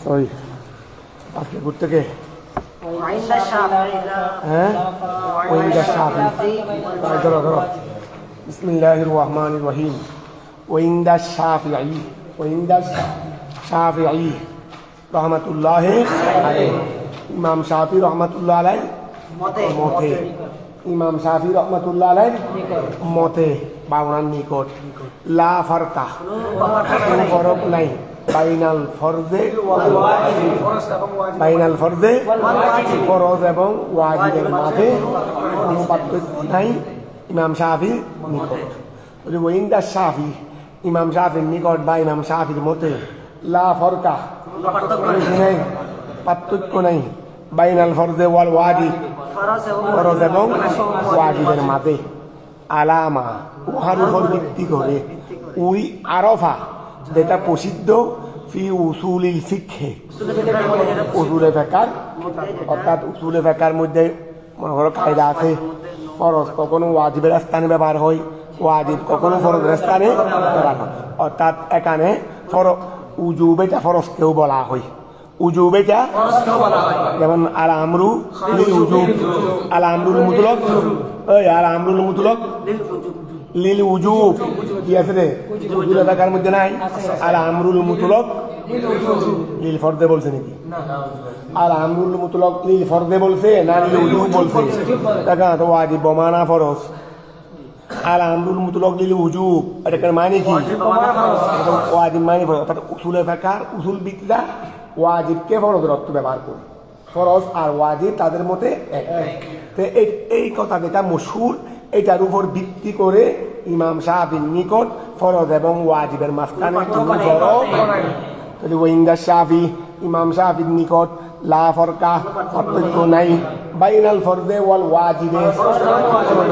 ওই আজকে ঘুরতে কে হ্যাঁ ওইন্দা শাফি ধরো ধরো বিসমিল্লাহির রহমানির রহিম ওইন্দা শাফিঈ রহমাতুল্লাহ আলাইহি ইমাম শাফি রহমাতুল্লাহ আলাইহি মতে ইমাম শাফি রহমাতুল্লাহ আলাইহি মতে বা ওনার নিকট লা ফারকা কোনো ফরক নাই বাইনাল ফরজে ফরজ এবং ওয়াজিবের মাঝে কোনো পার্থক্য নাই ইমাম শাফি নিকট। ওইন্দা শাফি ইমাম শাফির নিকট বা ইমাম শাফির মতে লা ফরকা পার্থক্য নাই বাইনাল ফরজে ওয়াল ওয়াজিব ফরজ এবং ওয়াজিবের মাঝে আলামা উহার উপর ভিত্তি করে উই আরফা যেটা প্রসিদ্ধ ফি উসুলিল ফিকহে উসুলে ফিকহ অর্থাৎ উসুলে ফিকহের মধ্যে মনে করো কায়দা আছে ফরজ কখনো ওয়াজিবের স্থানে ব্যবহার হয় ওয়াজিব কখনো ফরজের স্থানে ব্যবহার হয় অর্থাৎ এখানে উজুবেটা ফরজকেও বলা হয় উজুবেটা যেমন আল আমরু লিল উজুব আল আমরুল মুতলাক ওই আল আমরুল মুতলাক লিল উজুব কি আছে রে উজুবে ফিকহের মধ্যে নাই আল আমরুল মুতলাক লিল ফরদে বলছে নাকি আর আমরুল মুতলাক লিল ফরদে বলছে না লিল উজুব বলছে দেখা তো ওয়াজিব মানা ফরজ আর আমরুল মুতলাক লিল উজুব এটার মানে কি ওয়াজিব মানে ফরজ অর্থাৎ উসুলে ফিকহ উসুল বিদআ ওয়াজিবকে ফরজের অর্থ ব্যবহার করে ফরজ আর ওয়াজিব তাদের মতে এক তো এই কথা যেটা মশহুর এটার উপর ভিত্তি করে ইমাম শাফির নিকট ফরজ এবং ওয়াজিবের মাঝখানে কোনো ফরক তাহলে ওইন্দা শাফি ইমাম শাফির নিকট লা ফারকা পার্থক্য নাই বাইনাল ফরদে ওয়াল ওয়াজিবে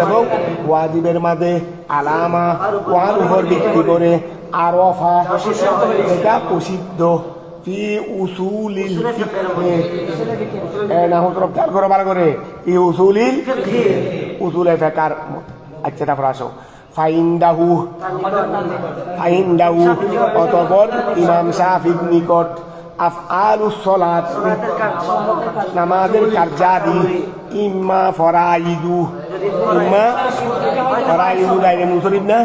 এবং ওয়াজিবের মাঝে আলামা ওয়ার উপর ভিত্তি করে আরফা এটা প্রসিদ্ধ ফি উসুলিল ফিকহে না হুজুর খেয়াল করো ভালো করে ফি উসুলিল ফিকহে উসুলে ফিকহের আচ্ছা তারপর আসো ফাইন্দাহু অতঃপর ইমাম শাফির নিকট আফআলুস সালাত নামাজের কার্যাদি ইম্মা ফরাইদু গায়রে মুনসরিফ না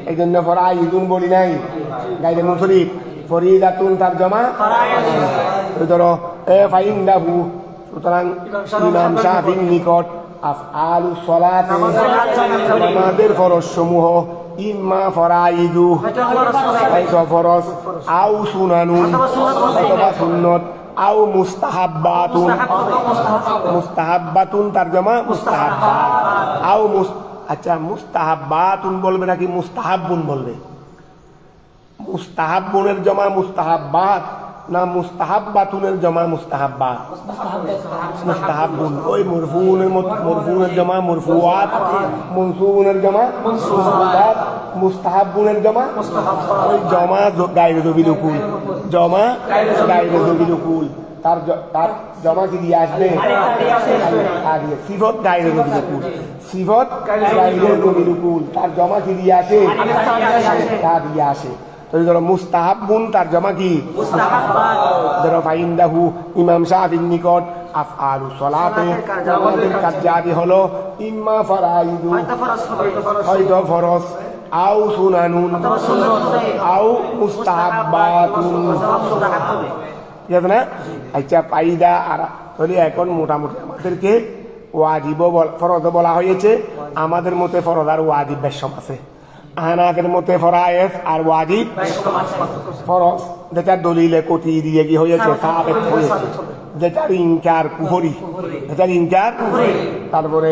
এই জন্য ফরাইদুন বলি নাই গায়রে মুনসরিফ ফরিদাতুন তরজমা ধরো ফাইন্দাহু সুতরাং ইমাম শাফির নিকট আফআলুস সালাত নামাজের ফরজ সমূহ ইম্মা ফরাইদু ফরজ আও সুনানুন অথবা সুন্নত আও মুস্তাহাব্বাতুন তরজমা মুস্তাহাব্বাত আও আচ্ছা মুস্তাহাব্বাতুন বলবে নাকি মুস্তাহাব্বুন বলবে মুস্তাহাব্বুনের জমা মুস্তাহাব্বাত না মুস্তাহাব্বাতুনের জমা মুস্তাহাব্বাত মুস্তাহাব্বুন ওই মরফুনের জমা মরফুয়াত মনসুবুনের জমা মনসুবাত মুস্তাহাব্বুনের জমা ওই জমা গায়রে বিলকুল জমা গায়রে বিলকুল তার জমা কি দিয়ে আসবে সিফত গায়রে বিলকুল সিফত গায়রে বিলকুল তার জমা কি দিয়ে আসে তা দিয়ে আসে ধরো মুস্তাহাব্বুন তার জমা কি ধরো ফাইন্দাহু ইমাম শাফির নিকট আফআলুস সালাতে নামাজের কার্যাদি হলো ইম্মা ফরাইদু হয়তো ফরজ আও সুনানুন আও মুস্তাহাব্বাতুন ঠিক আছে না আচ্ছা ফায়দা আর তাহলে এখন মোটামুটি আমাদেরকে ওয়াজিব ফরজ বলা হয়েছে আমাদের মতে ফরজ আর ওয়াজিব বেশ সব আছে আহনাফের মতে ফরায়েজ আর ওয়াজিব ফরজ যেটা দলিলে কতি দিয়ে কি হয়েছে সাবেত হয়েছে যেটার ইনকার কুফরি যেটার ইনকার তারপরে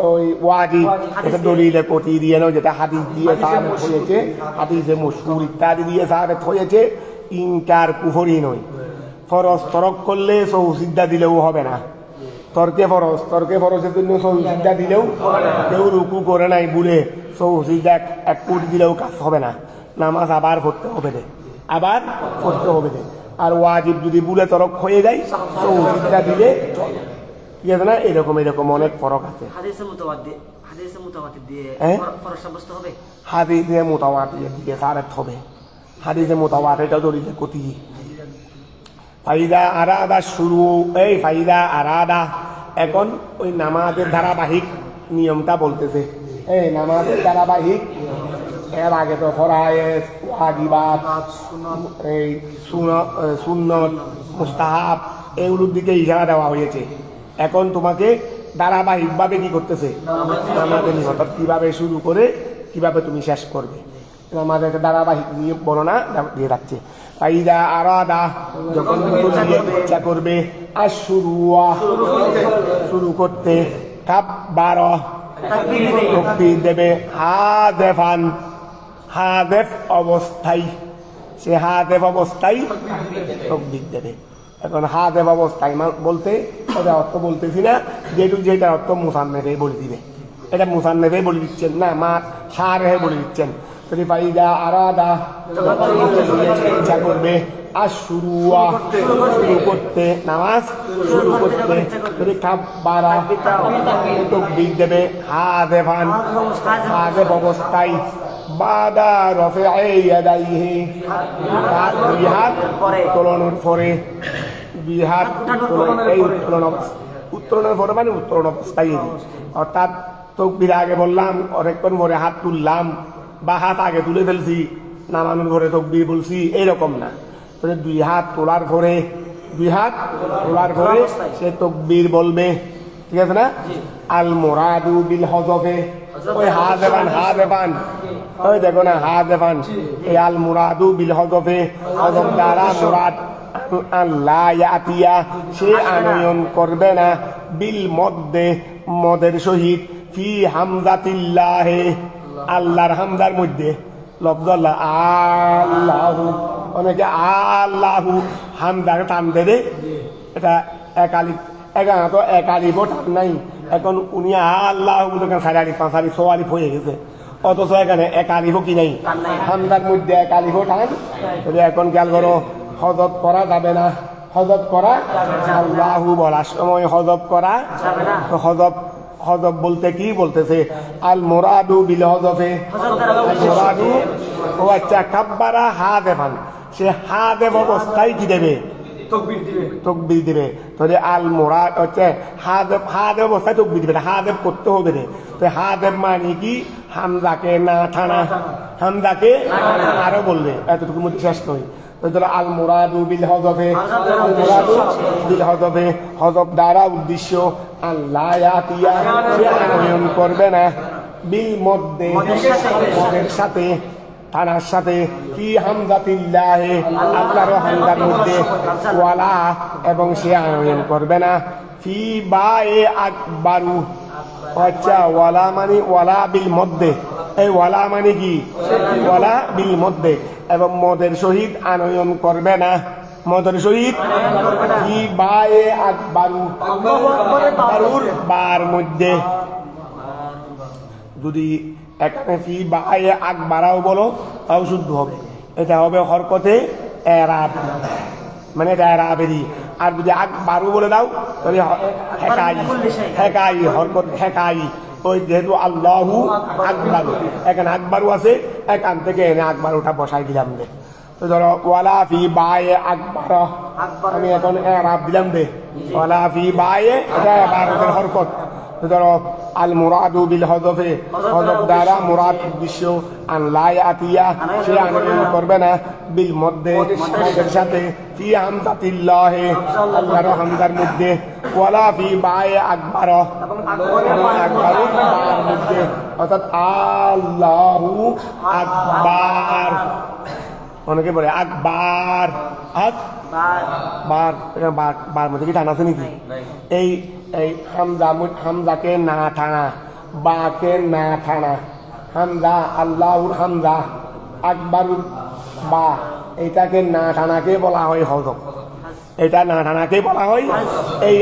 ওই ওয়াজিব এটা দলিলে কতি দিয়ে নয় যেটা হাদিস দিয়ে সাবেত হয়েছে হাদিসে মশহুর ইত্যাদি দিয়ে সাবেত হয়েছে ইনকার কুফরি নয় ফরজ তরক করলে সৌসিদ্ধা দিলেও হবে না তর্কে ফরজের জন্য সৌসিদ্ধা দিলেও কেউ রুকু করে নাই বলে সৌসিদ্ধা এক কোটি দিলেও কাজ হবে না নামাজ আবার পড়তে হবে আর ওয়াজিব যদি বলে তরক হয়ে যায় সৌসিদ্ধা দিলে ঠিক আছে না এরকম অনেক ফরক আছে হাদিসে মুতাওয়াতির দিয়ে সারাত হবে হাদিসে মুতাওয়াতির এটা দলিলে কতি ফাইদা আরাদা শুরু, এই ফাইদা আরাদা এখন ওই নামাজের ধারাবাহিক নিয়মটা বলতেছে। এই নামাজের ধারাবাহিক এর আগে তো ফরায়েজ, ওয়াজিবাত, এই সুন্নত, মুস্তাহাব এগুলোর দিকে ইশারা দেওয়া হয়েছে। এখন তোমাকে ধারাবাহিকভাবে কি করতেছে, নামাজের নিয়ম কিভাবে শুরু করে কিভাবে তুমি শেষ করবে, আমাদের ধারাবাহিক নিয়ে বর্ণনা দিয়ে রাখছে। ফাইদা আরাদা যখন তুমি ইচ্ছা করবে, আর শুরু করতে, কাব্বার তাকবীর দেবে, হাদেফান হাদেফ অবস্থায়, সে হাদেফ অবস্থায় তাকবীর দেবে। এখন হাদেফ অবস্থায় বলতে এটা অর্থ বলতেছি না, যেটা অর্থ মুসান্নেফে বলে দিবে, এটা মুসান্নেফে বলে দিচ্ছেন না, মা শারহে বলে দিচ্ছেন। ফাইদা আরাদা ইচ্ছা করবে, আর শুরু করতে, নামাজ শুরু করতে, কাব্বারা তাকবীর দেবে, হাদেফান হাদেফ অবস্থায়, বাদা রফিআ ইয়াদাইহি দুই হাত উত্তোলনের পরে, দুই হাত এই উত্তোলনের পরে মানে উত্তোলন অবস্থায়, অর্থাৎ তাকবীর আগে বললাম, অনেকক্ষণ পরে হাত তুললাম বা হাত আগে তুলে ফেলছি, নামানোর পরে তাকবীর বলছি, এইরকম না। দুই হাত তোলার পরে, সে তাকবীর বলবে, ঠিক আছে না? আল মুরাদু বিল হযফে, ওই হাদেফান ওই দেখো না হাদেফান, এই আল মুরাদু বিল হযফে, হযফ দ্বারা মুরাদ আল্লাহ ইয়াতিয়া, সে আনয়ন করবে না, বিল মধ্যে মদের সহিত, ফি হামজাতিল্লাহে, আল্লাহর হামজার মধ্যে, লফজ আল্লাহ, আল্লাহু, অনেকে আল্লাহু হামজাকে টান দেবে, এটা একানা তো এক আলিফও টান নাই, এখন উনি আল্লাহু সাড়ে আলিফ, পাঁচ আলিফ, ছ আলিফ হয়ে গেছে, অথচ এখানে এক আলিফও কি নাই, হামজার মধ্যে এক আলিফও টান। এখন খেয়াল করো, হযফ করা যাবে না, হযফ করা আল্লাহু বলার সময় হযফ করা, হযফ বলতে কি বলতেছে, আল মুরাদু বিল হযফে, মুরাদু ও আচ্ছা, কাব্বারা হাদেফান, সে হাদেফ অবস্থায় কি দেবে, তাকবীর দিবে। তাহলে আল মুরাদ হচ্ছে হাদেফ অবস্থায় তাকবীর দিবে, হাদেফ করতে হবে রে। তো হাদেফ মানে কি, হামজাকে না থানা, হামজাকে আরো বলবে, এতটুকুর মধ্যে শেষ নয়। আল মুরাদু বিল হযফে, আল মুরাদু বিল হযফে, হযফ দ্বারা উদ্দেশ্য, আল্লাহ ইয়াতিয়া, সে আনয়ন করবে না, বিল মধ্যে মদের সাথে, থানার সাথে, ফি হামজাতিল্লাহে, আল্লাহর হামজার মধ্যে, ওয়ালা এবং সে আনয়ন করবে না, ফি বায়ে আকবারু, আচ্ছা ওয়ালা মানে ওয়ালা বিল মধ্যে, এই ওয়ালা মানে কি, ওয়ালা বিল মধ্যে, এবং মদের সহিত আনয়ন করবে না, মদের সহিত, ফি বায়ে আকবারু, আকবারুর বার মধ্যে, যদি এখানে ফি বায়ে আকবারাও বলো তাও শুদ্ধ হবে, এটা হবে হরকতে এরাব, মানে এটা এরাবেরই। আর যদি আকবারু বলে দাও তাহলে হেকাই, হরকত হেকাই, ওই যেহেতু আল্লাহু আকবারু, এখানে আকবারু আছে, এখান থেকে এনে আকবারুটা বসাই দিলাম দে। তো ধরো ওয়ালা ফি বায়ে আকবার, আমি এখন এরাব দিলাম দে, ওয়ালা ফি বায়ে, এটা এবারের হরকত। ধরো আল মুরাদু বিল হযফে, হযফ দ্বারা মুরাদ উদ্দেশ্য, আল্লাহ ইয়াতিয়া, সে আনয়ন করবে না, বিল মধ্যে মদের সাথে, ফি হামজাতিল্লাহে, আল্লাহর হামজার মধ্যে, ওয়ালা ফি বায়ে আকবার, আকবারুর বার মধ্যে, অর্থাৎ আল্লাহু আকবার, অনেকে বলে আকবার, বার মধ্যে কি টান আছে নাকি? এই হামজাকে না টানা, বাকে না টানা, হামজা আল্লাহুর হামজা, আকবারুর বা, এটাকে না টানাকে বলা হয় হযফ, এটা না টানাকে বলা হয় এই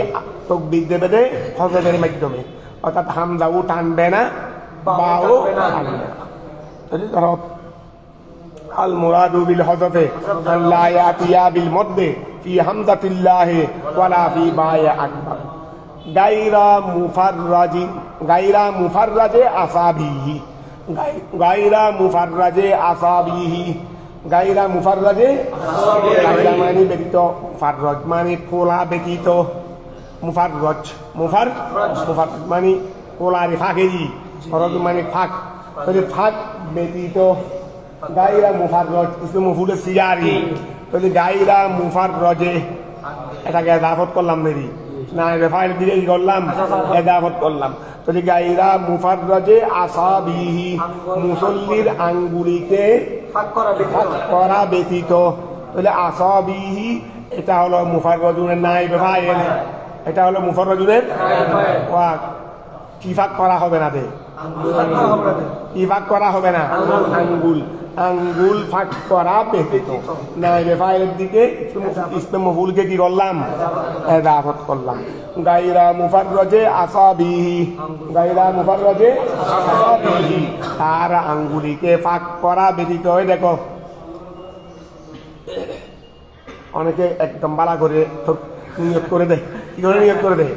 তাকবীর দেবে দে হযফের মাধ্যমে, অর্থাৎ হামজাও টানবে না, বাও টানবে না। ধরো আল মুরাদু বিল হযফে, আল্লাহ ইয়াতিয়া বিল মধ্যে, ফি হামজাতিল্লাহি, ওয়ালা ফি বায়ে আকবার, গায়রা মুফাররাজে আসাবিহি, গায়রা মুফাররাজে আসাবিহি, গাইরা মুফাররাজে গাইরা মানে ব্যতীত, মুফাররজ মানে কোলা ব্যতীত, মুফাররজ মুফার মানে কোলারে ফাঁকেরি, ফরজ মানে ফাঁক, তাহলে ফাঁক ব্যতীত গাইরা মুফাররজ ইসমে মফউল সিগারি, তাহলে গাইরা মুফাররজে এটাকে এদাফত করলাম দেরি না, রেফাইল দিকে কি করলাম এদাফত করলাম, তাহলে গাইরা মুফাররজে আসাবিহি মুসল্লির আঙ্গুলিকে ফাঁক করা ব্যতীত, তাহলে আসাবিহি এটা হলো মুফাররজুনের নাইবে ফাইল, এটা হলো মুফাররজুনের কি ফাঁক করা হবে না, কি ফাঁক করা হবে না, আঙ্গুল, আঙ্গুল ফাঁক করা ব্যতীত, নাইবে ফাইলের দিকে ইসমে মফউলকে কি করলাম এদাফত করলাম। গায়রা মুফাররজে আসাবিহি, গায়রা মুফাররজে আসাবিহি তার আঙ্গুলিকে ফাঁক করা ব্যতীত। দেখো অনেকে একদম বালা করে নিয়ত করে দেয়, কি করে নিয়ত করে দেয়,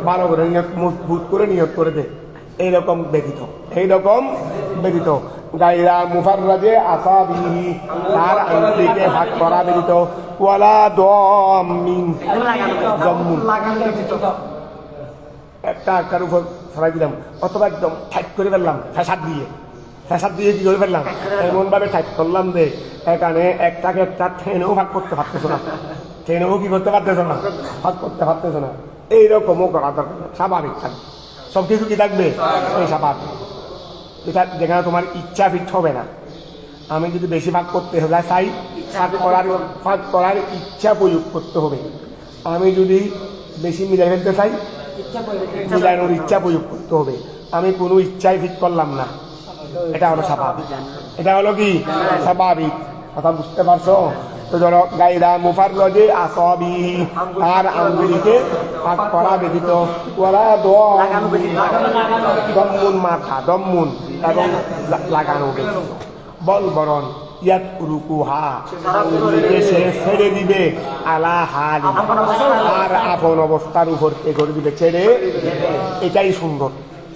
ভালো করে নিয়ত মজবুত করে নিয়ত করে দেয়, এইরকম ব্যতীত, এইরকম ব্যতীত। গায়রা মুফাররজে আসাবিহি তার আঙ্গুলিকে ফাঁক করা ব্যতীত। ওয়ালা দাম্মিন জম্মুন একটা আকার উপর ছড়াই দিলাম, অথবা একদম টাইট করে ফেললাম, ফ্যাসাদ দিয়ে কি করে ফেললাম, এমন ভাবে টাইট করলাম যে এখানে একটাকে একটা ট্রেনেও ভাগ করতে পারতেছ না, ট্রেনেও কি করতে পারতেছ না, ভাগ করতে পারতেছ না, এইরকমও করা দরকার, স্বাভাবিক থাকবে সব কিছু কি থাকবে, এই স্বাভাবিক, এটা যেখানে তোমার ইচ্ছা ফিট হবে না। আমি যদি বেশি ভাগ করতে হবে চাই, ভাগ করার ইচ্ছা প্রয়োগ করতে হবে। আমি যদি বেশি মিলাই ফেলতে চাই, মিলানোর ইচ্ছা প্রয়োগ করতে হবে। আমি কোনো ইচ্ছাই ফিট করলাম না, এটা হলো স্বাভাবিক, এটা হলো কি স্বাভাবিক, কথা বুঝতে পারছো? তো ধরো গায়রা মুফাররজে আসাবিহি তার আঙ্গুলিকে ফাঁক করা ব্যতীত। ওয়ালা দম্মুন মাথা, দম্মুন এবং লাগানো ব্যতীত। বল বরণ ইয়াত রুকুহা আঙ্গুলিকে সে ছেড়ে দিবে, আলা হালি আর আপন অবস্থার উপর কে করে দিবে, ছেড়ে। এটাই সুন্দর,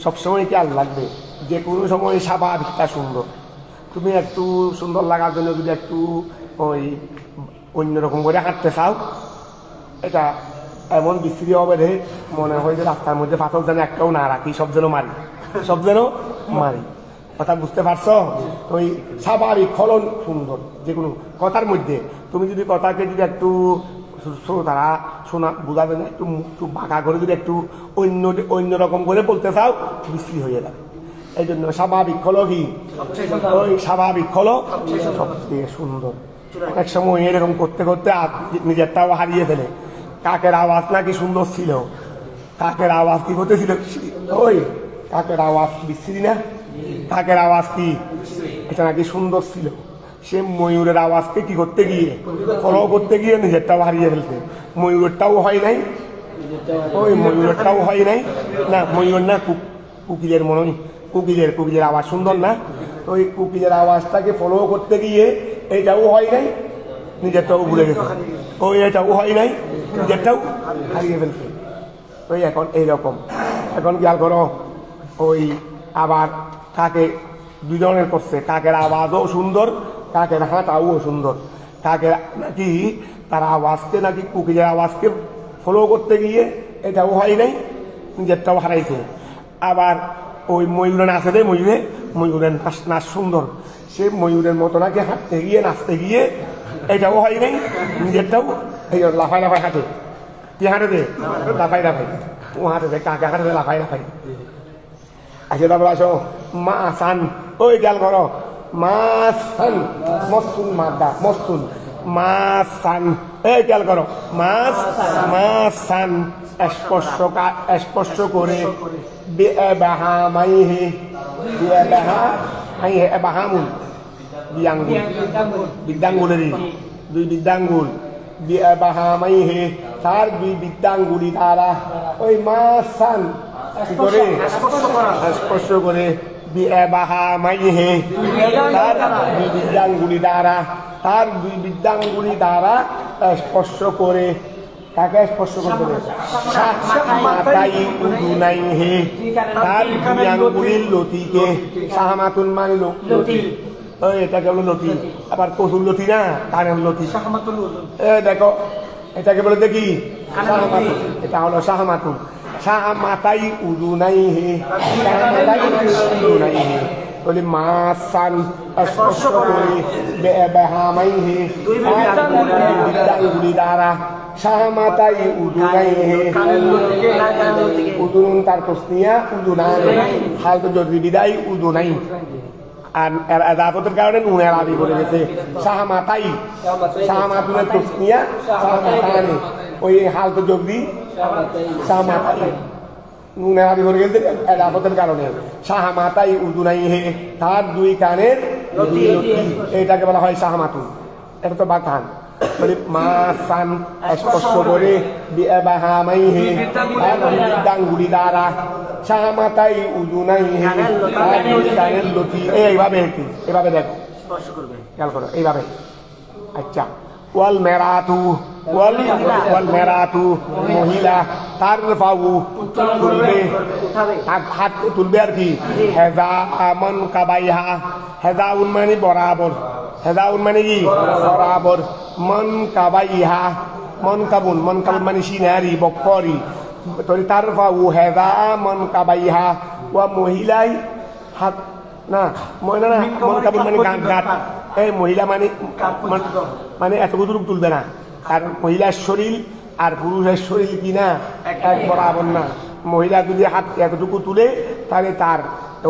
সবসময় খেয়াল লাগবে, যে কোনো সময় স্বাভাবিকটা সুন্দর। তুমি একটু সুন্দর লাগার জন্য যদি একটু ওই অন্যরকম করে হাঁটতে চাও, এটা এমন বিস্তৃতি হবে রে মনে হয় যে রাস্তার মধ্যে পাথর যেন একটাও না রাখি, সব যেন মারি, কথা বুঝতে পারছো? ওই স্বাভাবিক ফলন সুন্দর, যে কোনো কথার মধ্যে তুমি যদি কথাকে যদি একটু তারা শোনা বোঝাবে না, একটু বাঁকা করে যদি একটু অন্যরকম করে বলতে চাও, বিস্তৃতি হয়ে যাবে। এই জন্য স্বাভাবিক হলো কি, ওই স্বাভাবিক হলো সবচেয়ে সুন্দর। এক সময় এরকম করতে করতে নিজেরটাও হারিয়ে ফেলে। কাকের আওয়াজ নাকি সুন্দর ছিল, কাকের আওয়াজ কি করতেছিল, ওই কাকের আওয়াজ বিশ্রী না, কাকের আওয়াজ কি এটা নাকি সুন্দর ছিল। সে ময়ূরের আওয়াজকে কি করতে গিয়ে, ফলো করতে গিয়ে নিজেরটাও হারিয়ে ফেলছে। ময়ূরেরটাও হয় নাই, ওই ময়ূরেরটাও হয় নাই, না ময়ূর না কুকিলের মনে হয়, কুকিলের আওয়াজ সুন্দর না, ওই কুকিলের আওয়াজটাকে ফলো করতে গিয়ে এইটাও হয় নাই, নিজেরটাও ভুলে গেছে, ওই এটাও হয় নাই, নিজেরটাও হারিয়ে ফেলছে। ওই এখন এইরকম, এখন খেয়াল করো, ওই আবার কাকে দুজনের করছে, কাকের আওয়াজও সুন্দর, কাকের হাঁটাও সুন্দর। কাকের নাকি তার আওয়াজকে নাকি কুকিলের আওয়াজকে ফলো করতে গিয়ে এটাও হয় নাই, নিজেরটাও হারাইছে। আবার ওই ময়ূরে নাচে দেয়, ময়ূরের নাচ সুন্দর, সে ময়ূরের মতো নাকি হাঁটতে গিয়ে নাচতে গিয়ে এটাও হয় নাই, নিজেরটাও এই লাফাই হাঁটে, কি হাঁটে দে লাফাই ও হাঁটে দে, কাকে হাঁটে দে লাফাই আসে। তারপর আসো মা সান, ওই খেয়াল করো, মা সান মসুন মাদা মসুন মা সান, এই খেয়াল করো, মা সান স্পর্শ করে বাহামুন বিদ্যাঙ্গুলেরই দুই বিদ্যাঙ্গুল, বাহামাইহে তার দুই বিদ্যাঙ্গুলি দ্বারা ওই মাসান কি করে স্পর্শ করে, বাহামাইহে তার দুই বিদ্যাঙ্গুলি দ্বারা, তার দুই বিদ্যাঙ্গুলি দ্বারা স্পর্শ করে, কাকে স্পর্শ করতে মাতাই উদুনাই হে তার দুই আঙ্গুলির লতিকে, সাহামাতুন মানে লতি, এটা কেবল লতি, আবার কচুর লতি না, কানের লতি। শাহমাতুল উযুন। দেখো এটাকে বলে দেখি শাহমাতুন, এটা হলো শাহমাতুন। শাহমাতাই উযুনাইহি, শাহমাতাই উযুনাইহি বলি মাসান স্পর্শ করে বেহামাইহি আঙ্গুলি দ্বারা শাহমাতাই উযুনাইহি উযুন তার তসনিয়া উযুনান হাল তো যদি বিদায় উযুনাই আর এদাফতের কারণে নুনের আদি করে গেছে শাহমাতাই শাহমাতুনের তসনিয়া শাহমাতানি ওই হাল তো যদি শাহমাতাই নুনের আদি করে গেছে এদাফতের কারণে শাহমাতাই উযুনাইহি তার দুই কানের লতি এটাকে বলা হয় শাহমাতুন। এটা তো বাকান বলি মাসান স্পর্শ করে বিআবাহামাইহি আঙ্গুলি দ্বারা শাহমাতাই উযুনাইহি কানের লতি। এইভাবে কি এভাবে দেখো স্পর্শ করবে, খেয়াল করো এইভাবে। আচ্ছা ওয়াল মেরাতু ওয়াল মেরাতু মহিলা তার ফাউ তুলবে হাত তুলবে আর কি হেজা আমন কাবাইহা হেজাউন মানে বরাবর হেজাউন মানে কি বরাবর মন কাবাইহা মন কাবুন মানে সিনারি বক্করি তরি তার ফাউ হেজা মন কাবাইহা ওয়া মহিলাই হাত না মহিলা না মন কাবুন মানে গাঁট এই মহিলা মানে এতটুকু তুলবে না। আর মহিলার শরীর আর পুরুষের শরীর কিনা এক বরাবর না। মহিলা যদি হাত এতটুকু তুলে তাহলে তার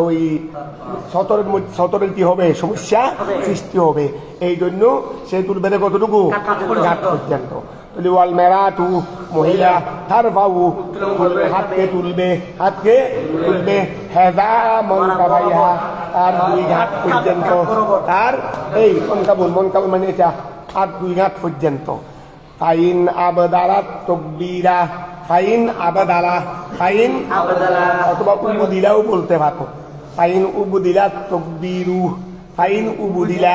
ওই সতরের কি হবে সমস্যা সৃষ্টি হবে। এই জন্য সে তুলবে না কতটুকু ঘাট পর্যন্ত। ওয়াল মেরাতু মহিলা তার বাবু হাতকে তুলবে হেজা মন কাবাইহা তার দুই ঘাট পর্যন্ত তার এই মন কাবুল মানে এটা আর দুই ঘাট পর্যন্ত। ফাইন আবদালাত তকবীরা ফাইন আবদালা অথবা উবুদিলাও বলতে পারো। ফাইন উবুদিলা তকবীরু ফাইন উবুদিলা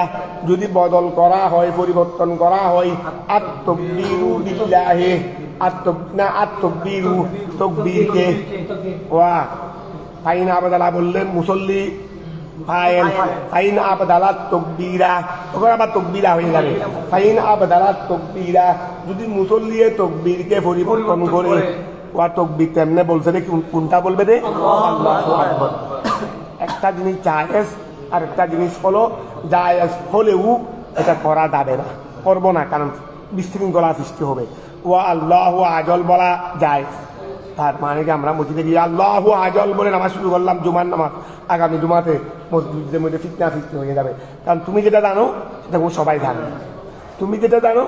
যদি বদল করা হয় পরিবর্তন করা হয় আত-তাকবীরু বিল্লাহি আত-তাকবীরু তাকবীরকে ওয়া ফাইন আবদালা বললেন মুসল্লি ফাইন আবদালাত তাকবীরা তখন আবার তাকবীরা হয়ে যাবে। ফাইন আবদালাত তাকবীরা যদি মুসল্লি তাকবীরকে পরিবর্তন করে ওয়া তাকবীর তেমনে বলছে রে কোনটা বলবে রে আল্লাহু আকবার। একটা জিনিস জায়েজ আর একটা জিনিস হলো জায়েজ হলেও এটা করা যাবে না, করবো না, কারণ বিশৃঙ্খলা সৃষ্টি হবে। ওয়া আল্লাহু আজল বলা জায়েজ, তার মানে কি আমরা মসজিদে গিয়ে আল্লাহু আজল বলে নামাজ শুরু করলাম জুমার নামাজ, আগামী জুমাতে মসজিদের মধ্যে ফিতনা সৃষ্টি হয়ে যাবে। কারণ তুমি যেটা জানো সেটা সবাই জানে, তুমি যেটা জানো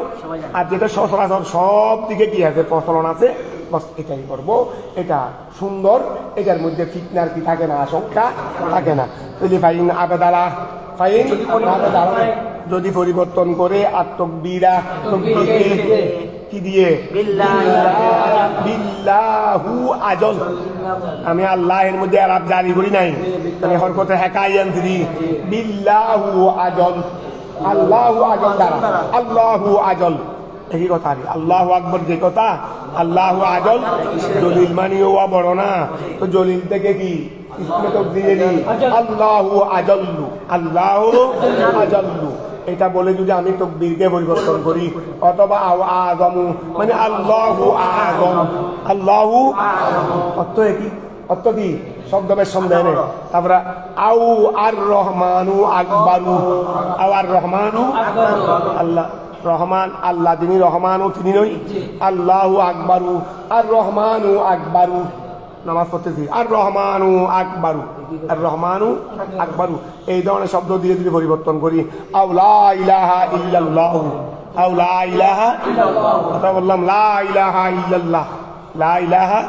আর যেটা সচরাচর সব দিকে কি আছে প্রচলন আছে, বস এটাই করবো, এটা সুন্দর, এটার মধ্যে ফিতনার কি থাকে না, আশঙ্কা থাকে না। ফাইন আবেদালা যদি পরিবর্তন করে আত্মবীরা কি দিয়ে বিল্লাহু আজল, আমি আল্লাহের মধ্যে আলাপ জারি করি নাই, আমি হরকতে হেকাই আনছি বিল্লাহু আজল, আল্লাহু আজল দ্বারা, আল্লাহু আজল একই কথা। আল্লাহু আকবর যে কথা, আল্লাহু আজল জলিল মানিও বড় না, তো জলিল থেকে কি আল্লাহু আজল্লু, আল্লাহু আজল্লু এটা বলে যদি আমি তাকবীরকে পরিবর্তন করি, অথবা আযমু মানে আল্লাহু আযম, আল্লাহু অর্থ কি, অর্থ কি শব্দের সন্দেহ নেই। তারপরে আউ আর রহমানু আকবারু, আউ আর রহমানু আল্লাহ রহমান, আল্লাহ তিনি রহমানও তিনি নই, আল্লাহু আকবারু আর রহমানু আকবারু, নামাজ পড়তেছি আর রহমানু আকবারু, আর রহমানু আকবারু এই ধরনের শব্দ দিয়ে যদি পরিবর্তন করি, আউ লা ইলাহা ইল্লাল্লাহ, আউ লা ইলাহা কথা বললাম লা ইলাহা ইল্লাল্লাহ, লা ইলাহা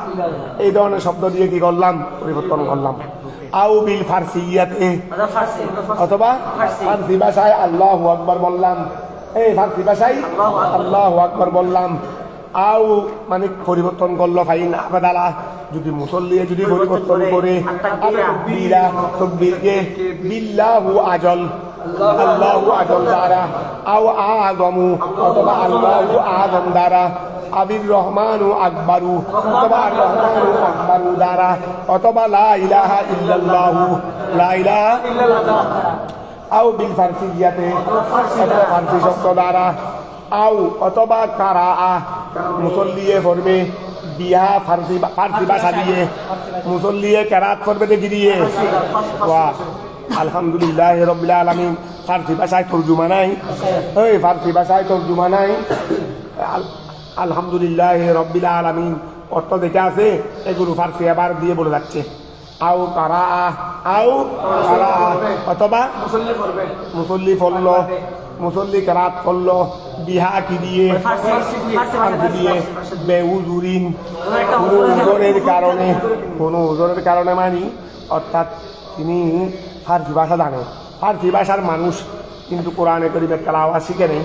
এই ধরনের শব্দ দিয়ে কি করলাম পরিবর্তন করলাম। আউ বিল ফারসিয়াতে অথবা ফারসি ভাষায় আল্লাহু আকবার বললাম, এই ফারসি ভাষায় আল্লাহু আকবার বললাম। আউ মানে পরিবর্তন করলো ফাইন আবাদালা যদি মুসল্লি যদি পরিবর্তন করে তাকবীরকে বিল্লাহু আজল, আল্লাহু আজল দ্বারা, আও আযমু অথবা আল্লাহু আযম দ্বারা, আবির রহমানু আকবারু অথবা আর রহমানু আকবারু দ্বারা, অথবা লা ইলাহা ইল্লাল্লাহু, লা ইলাহা আও বিল ফারসিয়াতে অথবা ফারসি শব্দ দ্বারা আও অথবা কারা মুসল্লিয়ে পড়বে বিহা ফারসি ভাষা দিয়ে মুসল্লিয়ে কেরাত করবে দেখি দিয়ে আলহামদুলিল্লাহ রাব্বিল আলামিন ফারসি ভাষায় তর্জমা নাই ওই ফারসি ভাষায় তর্জমা নাই আলহামদুলিল্লাহ রাব্বিল আলামিন অর্থ দেখে আছে এগুলো ফারসি আবার দিয়ে বলে যাচ্ছে আও কারা অথবা মুসল্লি পড়ল মুসল্লি কেরাত করল বিহা কি দিয়ে ফারসি দিয়ে বেউজুরিন কোনো উজরের কারণে মানি অর্থাৎ তিনি ফারসি ভাষা জানে ফারসি ভাষার মানুষ কিন্তু কোরআনে করিমের তেলাওয়াত শিখে নেই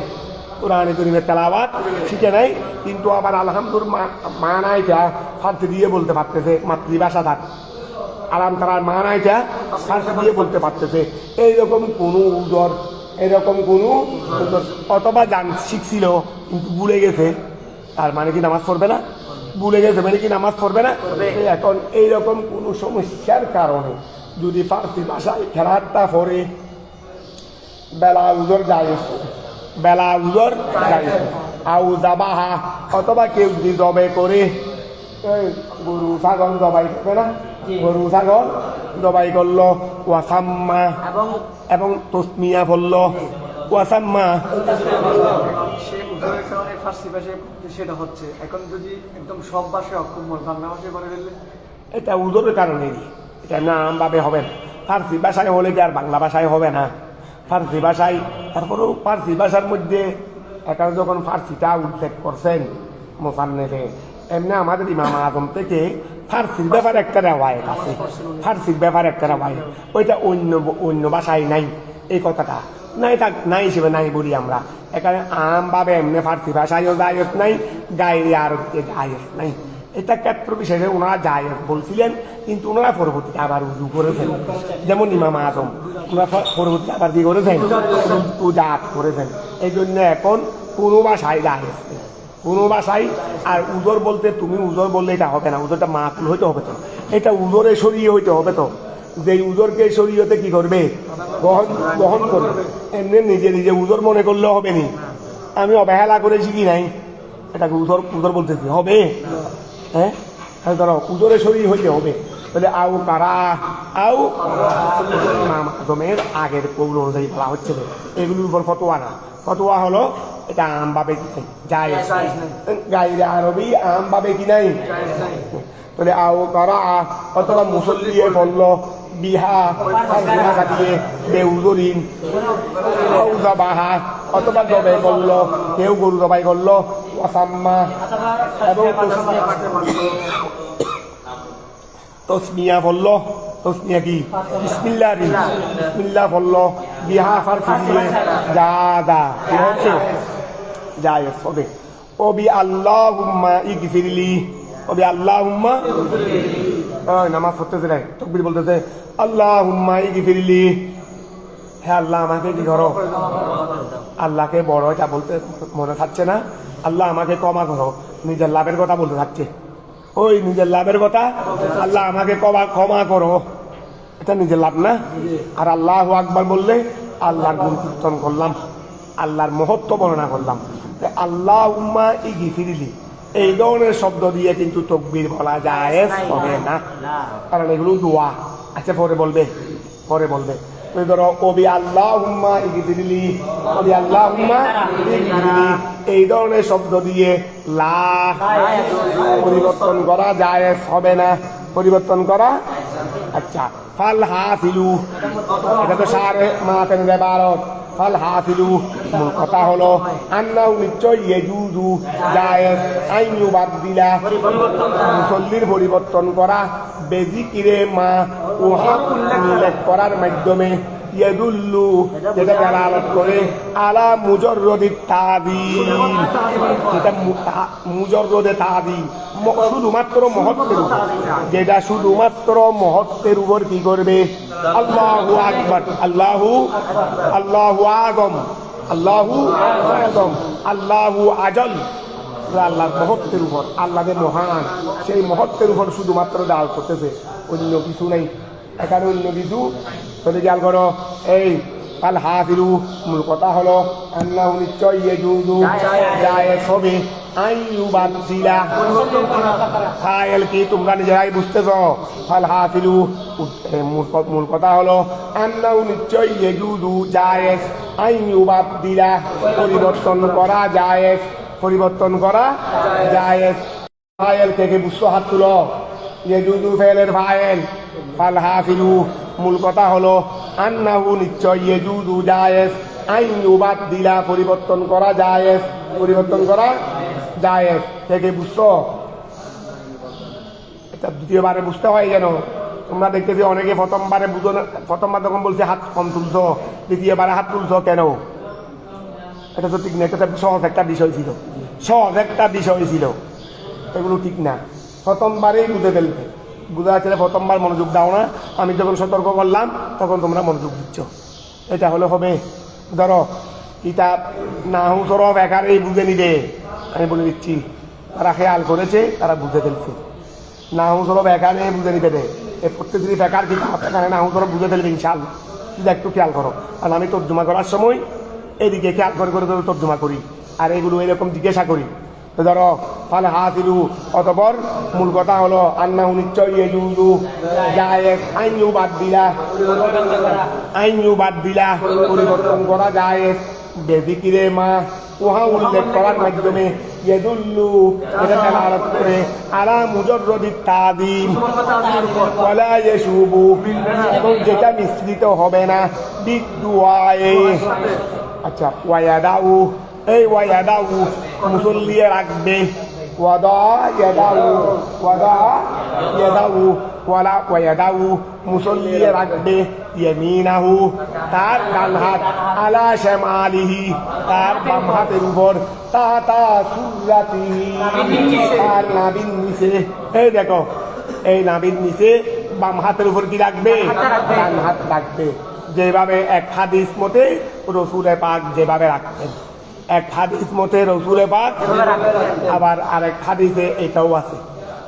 কোরআনে করিমের তেলাওয়াত শিখে নেই কিন্তু আবার আলহামদুলিল্লাহ মানাইটা ফারসি দিয়ে বলতে পারতেছে মাতৃভাষা তার আরাম তারার মানাইটা ফারসি দিয়ে বলতে পারতেছে এইরকম কোনো উজর এরকম কোনো অথবা জান শিখছিল কিন্তু ভুলে গেছে তার মানে কি নামাজ পড়বে না ভুলে গেছে মানে কি নামাজ পড়বে না এখন এইরকম কোনো সমস্যার কারণে যদি ফারসি ভাষায় খেলাটা পড়ে বেলা উজর যায় আউ জাবাহা অথবা কেউ যদি জবে করে গরু ছাগল জবাই করবে না গরু ছাগল জবাই করলো ওয়াসাম্মা এবং তসমিয়া বলল ওয়াসাম্মা সেটা হচ্ছে এখন যদি একদম সব ভাষায় অক্ষম বাংলা ভাষায় বলে ফেললে এটা উজোরের কারণে এটা নাম ভাবে হবে না ফারসি ভাষায় হলে কি আর বাংলা ভাষায় হবে না ফারসি ভাষায় তারপরেও ফারসি ভাষার মধ্যে এখন যখন ফারসিটা উল্লেখ করছেন মোসান্নেফে এমনি আমাদের ইমাম আজম থেকে ফারসির ব্যাপার একটা রেওয়ায়ত আছে ফারসির ব্যাপার একটা রেওয়ায়ত ওইটা অন্য ভাষায় নাই এই কথাটা নাই থাক নাই হিসেবে নাই বলি আমরা এখানে আমভাবে এমনি ফারসি ভাষায়ও জায়েজ নাই গায়ে আর জায়েজ নাই এটা ক্ষেত্র বিশেষে ওনারা জায়েজ বলছিলেন কিন্তু ওনারা পরবর্তীতে আবার উজু করেছেন যেমন ইমাম আজম ওনারা পরবর্তীতে আবার কি করেছেন উজাত করেছেন এই জন্য এখন কোনো ভাষায় জায়েজ নেই কোনো ভাষায় আর উজর বলতে তুমি উজর বললে এটা হবে না উজরটা মাকুল হইতে হবে তো এটা উজরে সরিয়ে হইতে হবে তো যে উজরকে শরীয়তে কি করবে বহন করবে এমনি নিজে নিজে উজর মনে করলে হবে নি আমি অবহেলা করেছি কি নাই এটাকে উজর বলতেছি হবে হ্যাঁ ধরো উজরে শরীর হইতে হবে তাহলে আউ কারা আউ ইমাম আজমের আগের কৌল অনুযায়ী বলা হচ্ছে এগুলোর উপর ফতোয়া না ফতোয়া হলো এটা আমভাবে যায় গাইরে আরবি আমভাবে কি নাই তাহলে আও করা অথবা মুসল্লিয়ে বলল বিহা ভাষা দিয়ে বেউজরিন বাহা অথবা জবে করলো কেউ গরু জবাই করলো ওয়াসাম্মা এবং তসমিয়া বললো তসমিয়া কি বিসমিল্লাহ বললো বিহা ফারসি দিয়ে যা কি হচ্ছে যায় হবে ওবি আল্লাহুম্মা ইগফিরলি ওবি আল্লাহুম্মা নামাজ পড়তেছে না তাকবীর বলতেছে আল্লাহুম্মা ইগফিরলি হে আল্লাহ আমাকে কি করো আল্লাহকে বড় এটা বলতে মনে থাকছে না আল্লাহ আমাকে ক্ষমা করো নিজের লাভের কথা বলতে থাকছে ওই নিজের লাভের কথা আল্লাহ আমাকে ক্ষমা করো এটা নিজের লাভ না আর আল্লাহু আকবার বললে আল্লাহর গুণ কীর্তন করলাম আল্লাহর মহত্ব বর্ণনা করলাম আল্লাহুম্মা ইগফিরলি এই ধরনের শব্দ দিয়ে কিন্তু তাকবীর বলা যায় হবে না কারণ এগুলো দোয়া আচ্ছা পরে বলবে তুমি ধরো ওবি আল্লাহুম্মা ইগফিরলি ওবি আল্লাহুম্মা ইগফিরলি এই ধরনের শব্দ দিয়ে লা পরিবর্তন করা যায় হবে না পরিবর্তন করা আচ্ছা ফাল হাফিলু এটা তো সারে মাতেন ইবারত ফাল হাফিলু কথা হলো আন্নাউ নিশ্চয় ইয়াজুজু জায়েজ আইন ইউবাদদিলা মুসল্লির পরিবর্তন করা বেজিকিরে মা ওহা উল্লেখ করার মাধ্যমে ইয়াদুল্লু যেটা দালালত করে আলা মুজাররদি তাযীল এটা মুজাররদে তাযীল শুধুমাত্র মহত্বের উপর যেটা শুধুমাত্র মহত্বের উপর কি করবে আল্লাহু আকবার আল্লাহু আযম আল্লাহু আজল আল্লাহর মহত্বের উপর আল্লাহর মহান সেই মহত্বের উপর শুধুমাত্র দাঁড় করতেছে অন্য কিছু নেই এখানে অন্য কিছু যদি খেয়াল করো এই ফাল হাসিলু মূল কথা হলো আন্নাহু নিশ্চয় ইয়াজুজু জায়েজ হবে আইয়ুবাদদিলা ফাইল কি তোমরা নিজেরাই বুঝতেছ ফাল হাসিলু মূল কথা হলো আন্নাহু নিশ্চয় ইয়াজুজু জায়েজ আইয়ুবাদদিলা পরিবর্তন করা জায়েজ পরিবর্তন করা জায়েজ ফাইল থেকে বুঝছো হাত তুলো ইয়াজুজু ফেলের ফাইল ফাল হাসিলু মূল কথা হলো আন্নাহু নিশ্চয় ইয়াজুজু জায়েজ আইয়ুবাদদিলা পরিবর্তন করা জায়েজ পরিবর্তন করা জায়েজ থেকে বুঝছো এটা দ্বিতীয়বারে বুঝতে হয় কেন তোমরা দেখতেছি অনেকে প্রথমবারে বুঝো না প্রথমবার যখন বলছে হাত কম তুলছো দ্বিতীয়বারে হাত তুলছো কেন এটা তো ঠিক না এটা সহজ একটা বিষয় ছিল সহজ একটা বিষয় ছিল এগুলো ঠিক না প্রথমবারেই বুঝে ফেলবে বুঝা যাচ্ছে প্রথমবার মনোযোগ দাও না আমি যখন সতর্ক করলাম তখন তোমরা মনোযোগ দিচ্ছ এটা হলে হবে ধরো কিতাব নাহু সরফ একারেই বুঝে নিবে আমি বলে দিচ্ছি তারা খেয়াল করেছে তারা বুঝে ফেলছে নাহু সরফ একারে বুঝে নিবে রে এ প্রত্যেক একার কিতাব এখানে নাহু সরফ বুঝে ফেলবে ইনশাআল্লাহ যদি একটু খেয়াল করো কারণ আমি তর্জমা করার সময় এদিকে খেয়াল করে করে তর্জমা করি আর এগুলো এরকম জিজ্ঞাসা করি তো ধরো ফাল হাসিলু অতঃপর মূল কথা হলো আন্নাহু নিশ্চয় ইয়াজুজু জায়েজ আইয়ুবাদদিলা পরিবর্তন করা জায়েজ বেযিকিরে মা উহা উল্লেখ করার মাধ্যমে ইয়াদুল্লু এটা দালালাত করে আলা মুজাররাদিত তাযীম ওয়ালা ইয়াশুবু এবং যেটা মিশ্রিত হবে না বিদুআয়ে আচ্ছা ওয়ায়াদাউ এই ওয়াদাউ মুসল্লিয়ে রাখবে ওয়াদাউ মুসল্লিয়ে রাখবে ইয়ামিনাহু তার ডান হাত আলা শামালিহি তার বাম হাতের উপর তাতা সুরাতিহি তার নাভির নিচে এই দেখো এই নাভির নিচে বাম হাতের উপর কি রাখবে ডান হাত রাখবে যেভাবে এক হাদিস মতে রসুলে পাক যেভাবে রাখতেন এক হাদিস মতে রসুলে পাক আবার আরেক হাদিসে এটাও আছে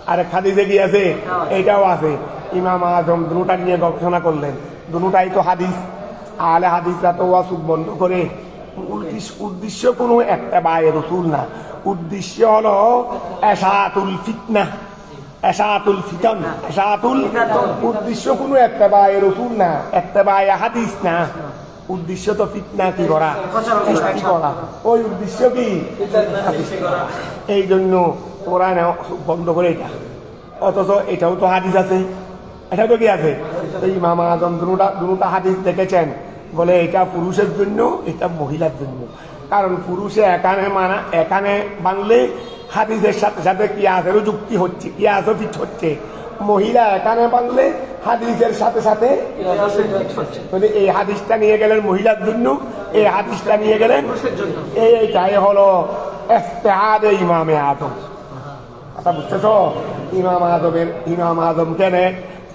আরেক হাদিসে কি আছে এটাও আছে ইমাম আজম দুটা নিয়ে গবেষণা করলেন দুটাই তো হাদিস আলে হাদিসরা তো চুপ বন্ধ করে উদ্দেশ্য কোনো একটা বায়ে রসুল না উদ্দেশ্য হলো এসাতুল ফিতনা এসাতুল ফিতন এসাতুল উদ্দেশ্য কোনো একটা বায়ে রসুল না একটা বায়ে হাদিস না উদ্দেশ্য তো ফিতনা কি করা সৃষ্টি করা ওই উদ্দেশ্য কি এই জন্য ওরা না বন্ধ করে এটা অথচ এটাও তো হাদিস আছে এটা তো কি আছে এই ইমাম আজম দুটা হাদিস দেখেছেন বলে এটা পুরুষের জন্য এটা মহিলার জন্য কারণ পুরুষে এখানে বাংলে হাদিসের সাথে সাথে কিয়াসেরও যুক্তি হচ্ছে কিয়াসও ফিট হচ্ছে মহিলা এখানে বাংলে হাদিসের সাথে সাথে এই হাদিসটা নিয়ে গেলেন মহিলার জন্য এই হাদিসটা নিয়ে গেলেন এইটাই হলো ইজতিহাদে ইমামে আজম কথা বুঝতেছ ইমাম আজম কেন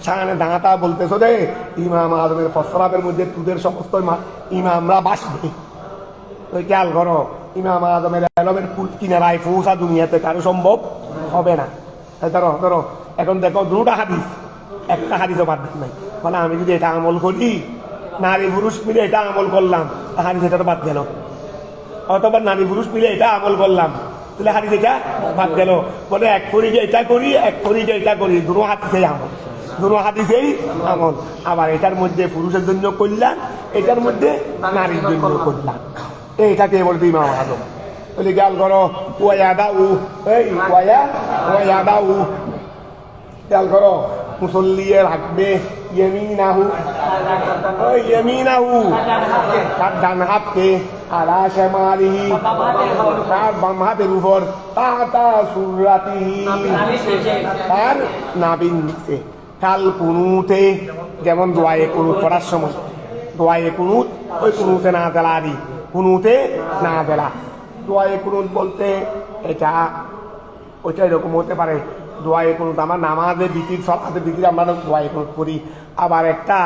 সামনে দাঁড়াতা বলতেছো রে ইমাম আজমের ফসলাপের মধ্যে তুদের সমস্ত ইমামরা বাসবে তুই খেয়াল করো ইমাম আজমের আলমের কুল কিনারায় পৌঁছা দুনিয়াতে কারো সম্ভব হবে না ধরো ধরো এখন দেখো দুটা হাদিস একটা হাদিসও বাদ নাই মানে আমি যদি এটা আমল করি নারী পুরুষ মিলে এটা আমল করলাম হাদিস এটা তো বাদ গেল অথবা নারী পুরুষ মিলে এটা আমল করলাম তাহলে হাদিস এটা বাদ গেল বলে এক ফরিজে এটা করি এক ফরিজে এটা করি দুটো হাদিসেই আমল দুটো হাদিসেই আমল আবার এটার মধ্যে পুরুষের জন্য করলাম এটার মধ্যে নারীর জন্য করলাম এইটাকে বলবে ইমাম আজম বলে খেয়াল করো ওয়াদাউ এই ওয়াদাউ খেয়াল করো মুসল্লিয়ে রাখবে ইয়ামিনাহু তার ডান হাতকে আলা শামালিহি তার বাম হাতের উপর তাতা সুরাতিহি তার নাভির নিচে কাল কুনুতে যেমন দোয়ায়ে কুনুত পড়ার সময় দোয়ায়ে কুনুত ওই কুনুতে না দেলারি কুনুতে না দেলা দোয়ায়ে কুনুত বলতে এটা ওইটা এরকম হতে পারে দোয়ায়ে কুনুত আমার নামাজে বিতির সলাতে বিতির আমরা দোয়ায়ে কুনুত করি আবার একটা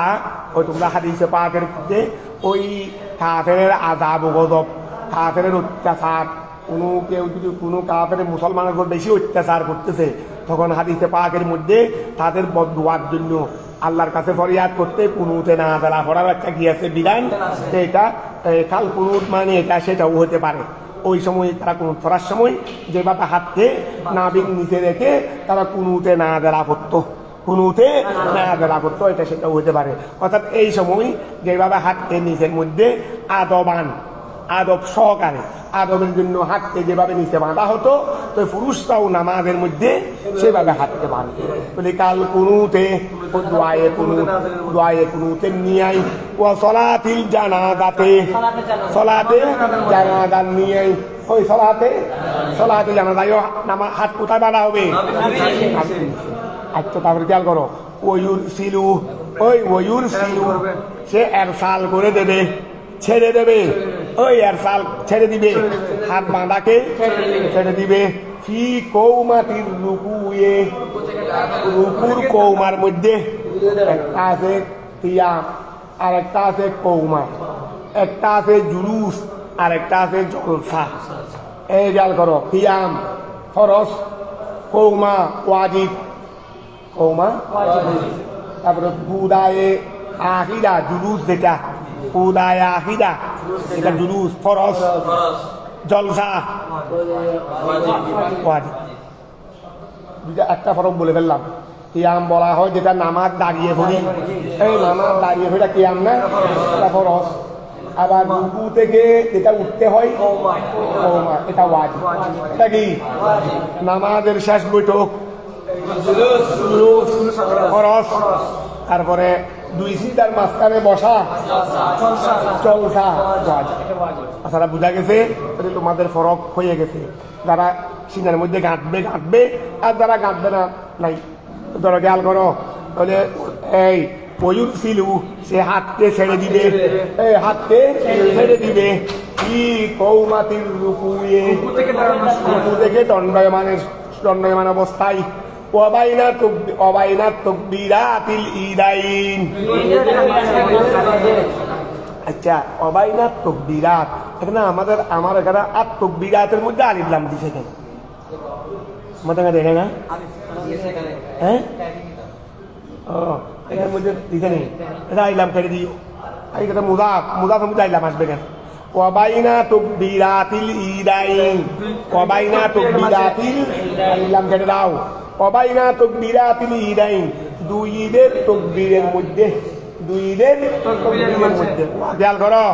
ওই তোমরা হাদিসে পাকের মধ্যে ওই কাফেরের আযাব গজব কাফেরের অত্যাচার কোনো কেউ যদি কোনো কাফেরের মুসলমানের উপর বেশি অত্যাচার করতেছে তখন হাদিসে পাকের মধ্যে তাদের বদদুয়ার জন্য আল্লাহর কাছে ফরিয়াদ করতে কুনুতে না দাঁড়া পড়ার একটা কি আছে বিধান, এটা কাল কুনুত মানে এটা সেটাও হতে পারে। ওই সময় তারা কুনুত পড়ার সময় যেভাবে হাতকে নাভির নিচে রেখে তারা কুনুতে না দাঁড়া পড়তো, কুনুতে না দাঁড়া পড়তো, এটা সেটাও হতে পারে। অর্থাৎ এই সময় যেভাবে হাতকে নিচের মধ্যে আদব সহকারে আদবের জন্য হাতকে যেভাবে নিচে বাঁধা হতো, তো পুরুষরাও নামাজের মধ্যে সেভাবে হাতকে বাঁধে। বলে কাল কুনুতে দোয়ায়ে কুনুতে নিয়াই ও সলাতিল জানাজাতে, সলাতে জানাজার নিয়াই, ওই সলাতে জানাজায় নামা হাত কোথায় বাঁধা হবে? আচ্ছা, তারপরে খেয়াল করো ওয়ুর সিলু, ওয়ুর সিলু সে এরসাল করে দেবে, ছেড়ে দেবে, ওই এরসাল ছেড়ে দিবে, হাত বাঁধাকে ছেড়ে দিবে। ফি কৌমাতির রুকুয়ে, রুকুর কৌমার মধ্যে একটা আছে কিয়াম আর একটা আছে কৌমা, একটা আছে জুলুস আর একটা আছে জলসা। এই খেয়াল করো, কিয়াম ফরজ, কৌমা ওয়াজিব, কৌমা তারপরে বুদায়ে আহিদা জুলুস, যেটা বুদায়ে আহিদা এটা জুলুস ফরজ, জলসা ওয়াজিব। দুইটা একটা ফরক বলে ফেললাম। কিয়াম বলা হয় যেটা নামাজ দাঁড়িয়ে পড়ি, এই নামাজ দাঁড়িয়ে পড়ি কিয়াম না, এটা ফরজ। আবার রুকু থেকে যেটা উঠতে হয় কৌমা, এটা ওয়াজিব। এটা কি নামাজের শেষ বৈঠক, ফরজ। তারপরে দুই সিজদার মাঝখানে বসা জলসা ওয়াজিব। আচ্ছা, বুঝা গেছে? তোমাদের ফরক হয়ে গেছে। যারা সিনার মধ্যে গাঁটবে আর যারা গাঁটবে না নাই। ধরো খেয়াল করো, তাহলে এই ওয়ুর সিলু সে হাতকে ছেড়ে দিবে, এই হাতকে ছেড়ে দিবে। কি কৌমাতির রুকুয়ে, রুকু থেকে দণ্ডায়মান অবস্থায়। অবাইনা তকবীরাতিল ঈদাইন, আচ্ছা অবাইনা তকবীরাত, এখানে আমার এখানে আর তকবীরাতের মধ্যে আলিফ লাম দিছে কেন? আমাদের দেখে না, হ্যাঁ এটার মধ্যে দিছে নেই, এটা আইলাম কেটে দিও। এই কথা মুদাফের মধ্যে আইলাম আসবে কেন? ওয়াবাইনা তকবীরাতিল ঈদাইন, ওয়াবাইনা তকবীরাতিল আইলাম কেটে দাও। ওয়াবাইনা তকবীরাতিল ঈদাইন, দুই ঈদের তকবীরের মধ্যে, দুই ঈদের তকবীরের মধ্যে খেয়াল করো,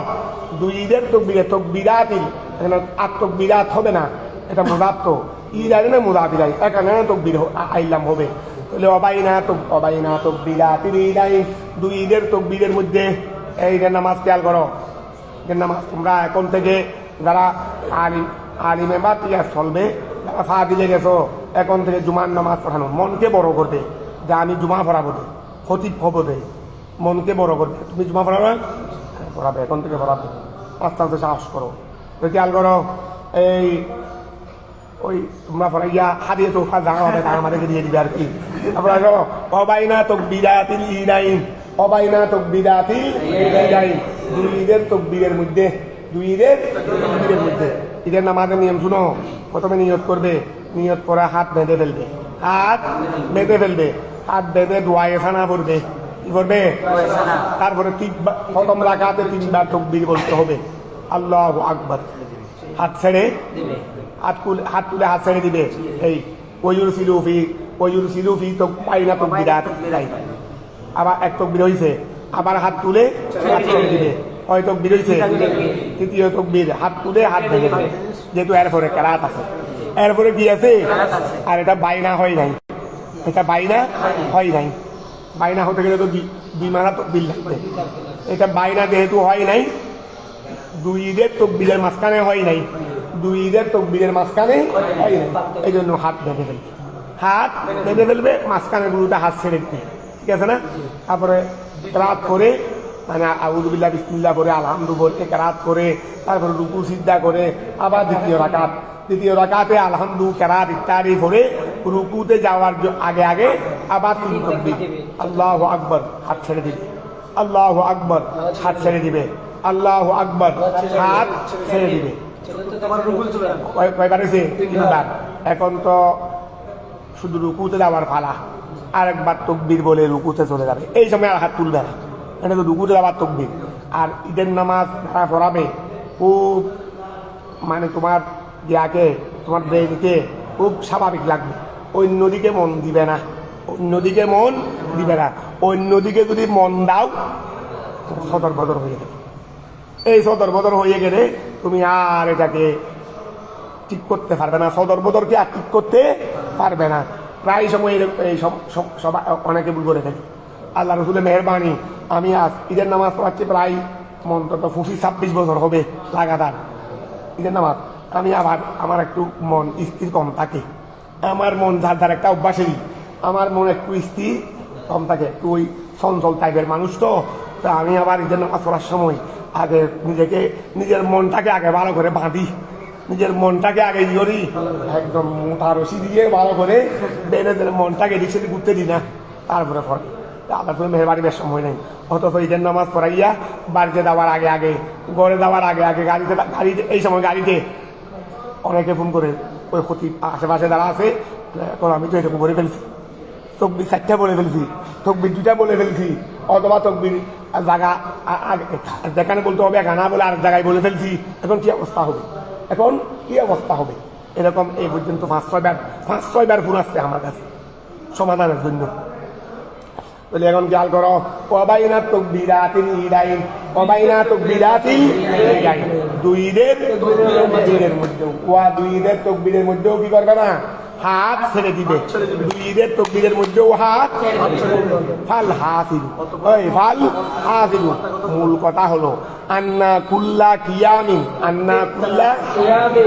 দুই ঈদের তকবীরাতিল, এখানে আর তকবীরাত হবে না, এটা মুদাফ তো ঈদাইন না মুদাফিলাই, এখানে তকবীর আইলাম হবে। তাহলে অবাইনা তকবীরাতিল ঈদাইন, দুই ঈদের তকবীরের মধ্যে। এইটা নামাজ খেয়াল করো, নামাজ তোমরা এখন থেকে যারা আলিমে বা তিয়াস চলবে, যারা ফা দিলে গেছো, এখন থেকে জুমার নামাজ পড়ানো, মনকে বড় করবে যে আমি জুমা পড়াবো দে, খতিব হবো দে, মনকে বড় করবে। তুমি জুমা পড়াবে, পড়াবে, এখন থেকে পড়াবে, আস্তে আস্তে সাহস করো। তো খেয়াল করো, এই ওই তোমরা পড়াইয়া হারিয়ে তো জানা হবে, তার আমাদেরকে দিয়ে দিবে আর কি। তারপরে আসো অবাইনা তকবীরাতিল ঈদাইন, অবাইনা তকবীরাতিল ঈদাইন, দুই ঈদের তকবীরের মধ্যে, দুই ঈদের তকবীরের মধ্যে। ঈদের নামাজের নিয়ম শুনো, প্রথমে নিয়ত করবে, নিয়ত করে হাত বেঁধে ফেলবে, হাত বেঁধে ফেলবে, হাত বেঁধে দোয়ায়ে সানা পড়বে, কি করবে? তারপরে প্রথম রাকাতে তিনবার তাকবীর বলতে হবে, আল্লাহু আকবার, হাত ছেড়ে হাত তুলে হাত ছেড়ে দিবে। এই ওয়ুর সিলুফি তো পাইনা তকবীরাত, আবার এক তকবীর হইছে, আবার হাত তুলে হাত ছেড়ে দিবে, হয় তকবীর হইছে, তৃতীয় তকবীর হাত তুলে হাত ভেঙে দেবে, যেহেতু এরপরে কেরাত আছে, এরপরে কি আছে, আর এটা বাইনা হয় নাই, এটা বাইনা হয় নাই। বাইনা হতে গেলে তো দুই মানা তকবীর লাগবে, এটা বাইনা যেহেতু হয় নাই, দুই ঈদের তকবীরের মাঝখানে হয় নাই, দুই ঈদের তকবীরের মাঝখানে হয় নাই, এই জন্য হাত বেঁধে ফেলবে, হাত বেঁধে ফেলবে, মাঝখানে গুরুটা হাত ছেড়ে দিবে, ঠিক আছে না? তারপরে রাত করে মানে আউযুবিল্লাহ বিসমিল্লাহ করে আলহামদু বলে কেরাত করে, তারপরে রুকু সিজদা করে, আবার দ্বিতীয় রাকাতে আলহামদু কেরাত ইত্যাদি করে রুকুতে যাওয়ার আগে আগে আবার তিন তাকবীর, আল্লাহু আকবার, হাত ছেড়ে দিবে, আল্লাহু আকবার, হাত ছেড়ে দিবে, আল্লাহু আকবার, হাত ছেড়ে দিবে। কয়বার হয়েছে? তিনবার। এখন তো শুধু রুকুতে যাওয়ার ফালা, আরেকবার তকবীর বলে রুকুতে চলে যাবে, এই সময় আর হাত তুলবে না, এটা তো রুকুতে আবার তকবীর। আর ঈদের নামাজ যারা পড়াবে খুব মানে তোমার ইয়াকে তোমার ব্রেনকে খুব স্বাভাবিক লাগবে, অন্যদিকে মন দিবে না, অন্যদিকে মন দিবে না। অন্যদিকে যদি মন দাও সদর বদর হয়ে যাবে। এই সদর বদর হয়ে গেলে তুমি আর এটাকে ঠিক করতে পারবে না, সদর বদরকে আর ঠিক করতে পারবে না। প্রায় সময় এই সবাই অনেকে ভুল করে থাকে। আল্লাহ রসুলের মেহরবানি, আমি আজ ঈদের নামাজ পড়াচ্ছি প্রায় অন্তত 25-26 বছর হবে লাগাতার ঈদের নামাজ। আমি আবার আমার একটু মন স্থির কম থাকে, আমার মন যার একটা অভ্যাসেরই, আমার মন একটু স্থির কম থাকে, একটু ওই চঞ্চল টাইপের মানুষ তো। তা আমি আবার ঈদের নামাজ পড়ার সময় আগে নিজের মনটাকে আগে ভালো করে বাঁধি, নিজের মনটাকে আগে ই করি, একদম মোটা রশি দিয়ে ভালো করে বেড়ে মনটাকে এদিক সেদিক ঘুরতে দিই না, তারপরে পড়ে। আল্লাহ তুমি মেহরবানি বেশ সময় নেই। অথচ ঈদের নামাজ পড়াইয়া বাড়িতে যাওয়ার আগে আগে, ঘরে যাওয়ার আগে আগে, গাড়িতে এই সময় গাড়িতে অনেকে ফোন করে ওই ক্ষতি আশেপাশে যারা আছে, এখন আমি তো এরকম বলে ফেলছি, তকবির 4টা বলে ফেলছি, তকবির 2টা বলে ফেলছি, অথবা তকবির জায়গা যেখানে বলতে হবে এখানে বলে আর জায়গায় বলে ফেলছি। এখন কি অবস্থা হবে, এখন কি অবস্থা হবে? এরকম এই পর্যন্ত 5-6 বার ফোন আসছে আমার কাছে সমাধানের জন্য। বলে এখন খেয়াল করো, অবাইনা তকবিরাতিল ইদাইন, অবাইনা তকবিরাতিল ইদাইন, দুই ঈদের মধ্যে দুই ঈদের তকবীরের মধ্যেও কি করবে না, হাত ছেড়ে দিবে। দুই ঈদের তকবীরের মধ্যেও হাত ফাল হাসিল, ওই ফাল হাসিল। মূল কথা হলো আন্না কুল্লা কিয়ামিন, আন্না কুল্লা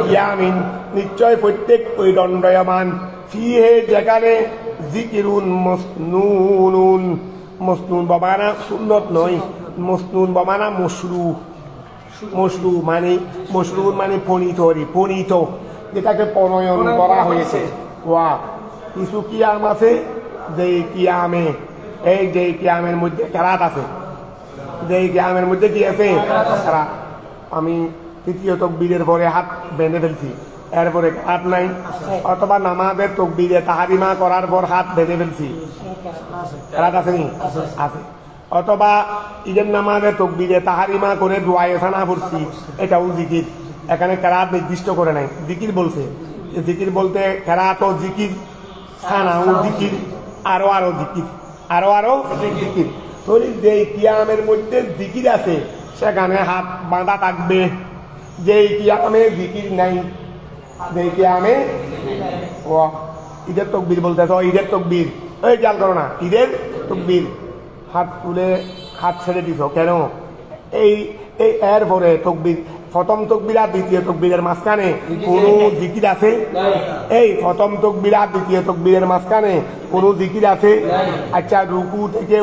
কিয়ামিন, নিশ্চয় প্রত্যেক ওই দণ্ডয়মান, ফিহে যেখানে জিকিরুন মসনুন, মসনুন বাবানা সুন্নত নয়, মসনুন বাবানা মশরু, মশরু মানে মশরুর মানে পণিত, যেটাকে প্রণয়ন করা হয়েছে। ওয়া কিছু কিয়াম আছে, যে কিয়ামে এই যে কিয়ামের মধ্যে কেরাত আছে, যে কিয়ামের মধ্যে কি আছে কেরাত। আমি তৃতীয় তকবীরের পরে হাত বেঁধে ফেলছি, এরপরে হাত নাই, অথবা নামাজের তকবীরে তাহারিমা করার পর হাত বেঁধে ফেলছি, রাত আছে নি আছে, অথবা ঈদের নামাজের তকবীরে তাহারিমা করে দোয়ায়ে সানা পড়ছি, এটাও জিকির। এখানে কেরাত নির্দিষ্ট করে নাই, জিকির বলছে। জিকির বলতে কেরাত ও জিকির, সানাও জিকির, আরো জিকির, আরো জিকির। তো যে কিয়ামের মধ্যে জিকির আছে সেখানে হাত বাঁধা থাকবে, যে কিয়ামে জিকির নাই, যে কিয়ামে ও ঈদের তকবীর বলতেছ, ঈদের তকবীর ওই খেয়াল করো না, ঈদের তকবীর হাত তুলে হাত ছেড়ে দিছ কেন? এই এর পরে তকবীর, প্রথম তকবীর আর দ্বিতীয় তকবীরের মাঝখানে কোনো জিকির আছে? এই প্রথম তকবীর আর দ্বিতীয় তকবীরের মাঝখানে কোনো জিকির আছে? আচ্ছা, রুকু থেকে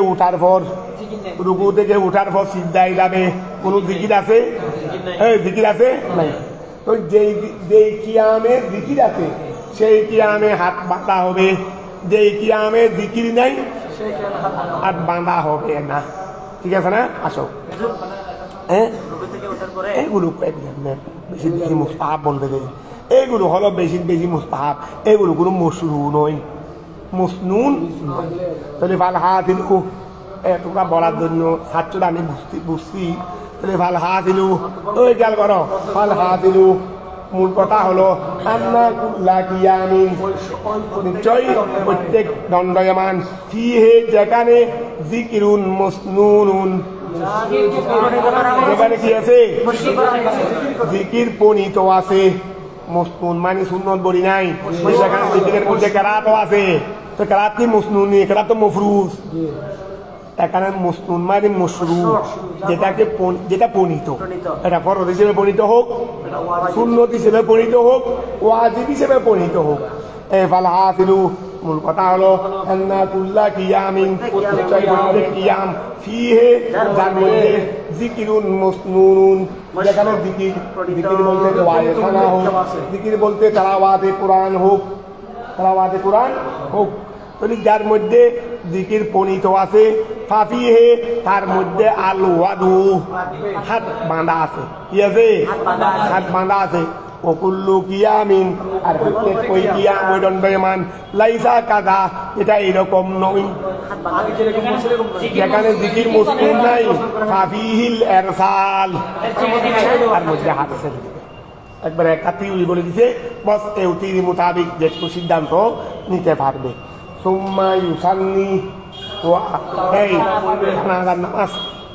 উঠার পর সিজদায় যাবে, কোনো জিকির আছে? এই জিকির আছে নাই। তো যেই কিয়ামে জিকির আছে সেই কিয়ামে হাত বাঁধা হবে, যেই কিয়ামে জিকির নাই হাত বাঁধা হবে না। ঠিক আছে না? আসো এগুলো বেশি বেশি মুস্তাহাব বলতে গেলে এগুলো হলো বেশি বেশি মুস্তাহাব, এগুলো কোনো মশরু নয়, মসনুন। তাহলে ভাল হাত দিলু, তোমরা বলার জন্য ছাত্ররা আমি বুঝছি। তাহলে ভাল হাত দিলু, ওই খেয়াল করো, ভাল হাত দিলু। মূল কথা হলো আন্না কুল্লা কিয়ামিন, নিশ্চয়ই প্রত্যেক দণ্ডয়মান, ফিহে যেখানে জিকিরুন মসনুন, এখানে কি আছে? জিকির পণিত আছে। মসনুন মানে সুন্নত বলি নাই, সেখানে জিকিরের মধ্যে কেরাতও আছে। তো কেরাত কি মসনুন নেই, কেরাত তো মফরুজ। এখানে মসনুন মানে মশরু, যেটা পণিত, এটা ফরজ হিসেবে পণিত হোক, সুন্নত হিসেবে পণিত হোক, ওয়াজিব হিসেবে পণিত হোক। ফাল হাসিলু, মূল কথা হলো আন্না কুল্লা কিয়ামিন, কিয়াম ফিহে যার মধ্যে জিকিরুন মসনুন, যেখানে জিকির বলতে দোয়ায়ে খানা হোক, জিকির বলতে তেলাওয়াতে কোরআন হোক, তেলাওয়াতে কোরআন হোক। যার মধ্যে জিকির পণিত আছে, ফাফিহে তার মধ্যে আল ওয়াদু, হাত বাঁধা আছে। কি আছে? হাত বাঁধা আছে। ওকুল্লু কিয়ামিন, আর প্রত্যেক ওই কিয়াম ওই দণ্ডয়মান, লাইসা কাদা, এটা এরকম নয়। আগে যেরকম বলছে এরকম নয়। যেখানে জিকির মুসকুর নাই, ফাফিহিল এরসাল, তার মধ্যে হাত ছেড়ে দিবে। একবারে কাতি বলে দিছে, বস এ উতির মোতাবিক যে সিদ্ধান্ত নিতে পারবে। সুম্মা ইউসান্নি, এই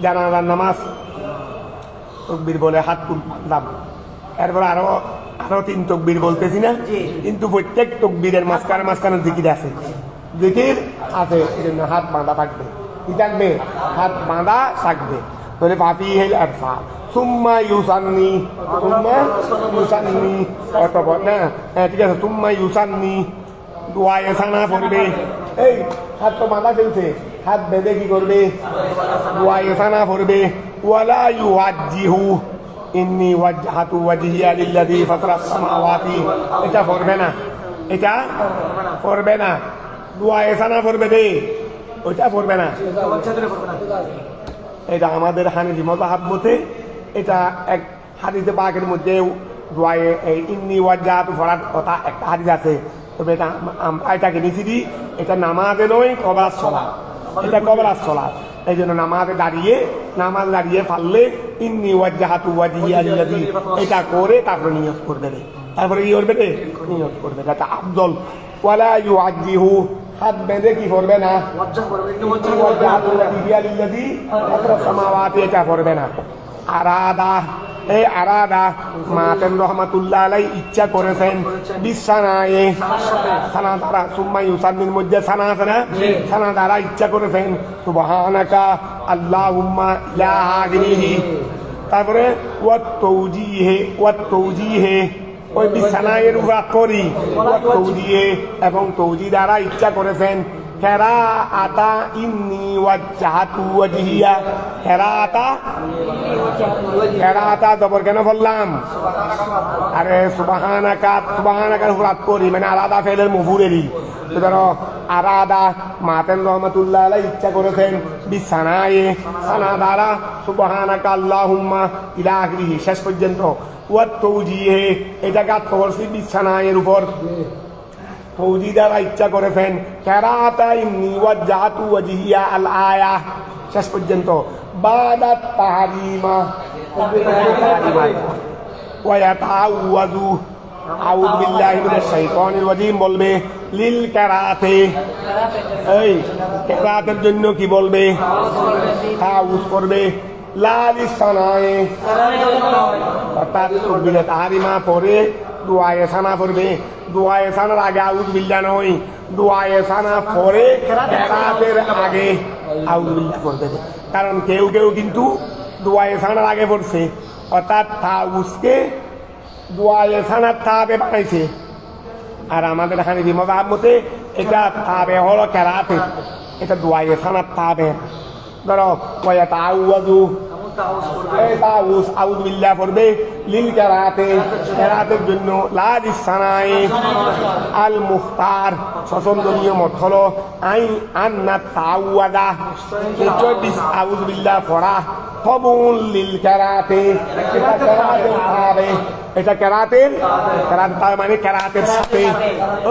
জানাজার নামাজ তকবীর বলে হাত বাঁধলাম, এরপর আরো 3 তকবীর বলতেছি না, কিন্তু প্রত্যেক তকবীরের মাঝখানে জিকির আছে, জিকির আছে, এই জন্য হাত বাঁধা থাকবে। কি থাকবে? হাত বাঁধা থাকবে। তাহলে ফাফিহিল এরসাল, সুম্মা ইউসান্নি, অতঃপর না, হ্যাঁ ঠিক আছে, সুম্মা ইউসান্নি, দোয়ায়ে সানা পড়বে। এই হাত তো বাঁধা চলছে, হাত বেঁধে কি করবে? দোয়ায়ে সানা পড়বে। ওয়ালা ইউওয়াজ্জিহু ইন্নী ওয়াজ্জাহাতু ওয়াজহিয়া লিল্লাযী ফাতারাস সামাওয়াতি, এটা পড়বে না, এটা পড়বে না। দোয়ায়ে সানা পড়বে দে, ওইটা পড়বে না। এটা আমাদের হানাফি মাযহাব মতে এটা এক হাদিসে পাকের মধ্যে দোয়ায়ে এই ইন্নী ওয়াজ্জাহাতু পড়ার কথা একটা হাদিস আছে, তবে এটা এটাকে নিচে দিই, এটা নামাজে নয়, কবরাত সালাত, এটা কবরাত সালাত। এই জন্য নামাজ দাঁড়িয়ে পারলে ইন্নী ওয়াজ্জাহাতু ওয়াজহিয়া লিল্লাযী, এটা করে তারপরে নিয়ত করবে রে, তারপরে কি করবে রে? নিয়ত করবে, এটা আফদল। ওয়ালা ইউআজ্জিহু, হাত বেঁধে কি করবে না, ওয়াজ্জাহাতু ওয়াজহিয়া লিল্লাযী ফাতারাস সামাওয়াতি, এটা করবে না। আরাদা, এই আরাদা মাতেন রহমাতুল্লাহ আলাই ইচ্ছা করেছেন, বিছানায় সানা দ্বারা, সুম্মা ইউসান্নির মধ্যে সানা আছে না, সানা দ্বারা ইচ্ছা করেছেন, সুবহানাকা আল্লাহুম্মা ইলা আখিরিহি। তারপরে ওয়াত তৌজিহে, ওই বিছানায়ের উপর করি, ওয়াত তৌজিহে, এবং তৌজি দ্বারা ইচ্ছা করেছেন কেরাআতা ইন্নী ওয়াজ্জাহাতু ওয়াজহিয়া, কেরাআতা জবর কেন বললাম? আরে সুবহানাকার উপর করি, মানে আলাদা ফেলের মফুরেরই। তো ধরো আরাদা মাতেন রহমাতুল্লাহ আলাই ইচ্ছা করেছেন, বিছানায়ে সানা দ্বারা, সুবহানাকা আল্লাহুম্মা ইলা আখিরিহি, শেষ পর্যন্ত। ওয়াত তৌজিহে, এটা গাত করছি বিছানায়ের উপর, ফৌজি দ্বারা ইচ্ছা করেছেন, কেরাআতা ইন্নী ওয়াজ্জাহাতু ওয়াজহিয়া আল আয়া, শেষ পর্যন্ত। বাদাত তাহরিমা ওয়া ইয়াতাআওয়াযু, আউযু বিল্লাহি মিনাশ শাইতানির রাজিম বলবে। লিল কেরাতে, এই কেরাতের জন্য কি বলবে? তাআউযু করবে। লা লিসানায়ে, অর্থাৎ তাকবীরে তাহরিমা পড়ে দোয়ায়ে সানা পড়বে। দোয়ায়ে সানার আগে আউযু বিল্লাহ নয়, দোয়ায়ে সানা পড়ে কেরাতের আগে আউযু বিল্লাহ পড়বে। কারণ কেউ কিন্তু দোয়ায়ে সানার আগে পড়ছে, অর্থাৎ তাউজকে দোয়ায়ে সানার তাবে বানাইছে। আর আমাদের হানাফি মাযহাব মতে এটা তাবে হলো কেরাতে, এটা দোয়ায়ে সানার তাবে। ধরো ওয়া তাআওয়াযু, এই তাউজ আউযু বিল্লাহ পড়বে, লিল কেরাতে, কেরাতের জন্য। লা লিসানায়ে আল মুখতার, পছন্দনীয় মত হলো আন্না তাআওয়াদা, আউযু বিল্লাহ পড়া, কবুল লিল কেরাতে, এটা কেরাতের তাবে, এটা কেরাতের তাবে মানে কেরাতের সাথে।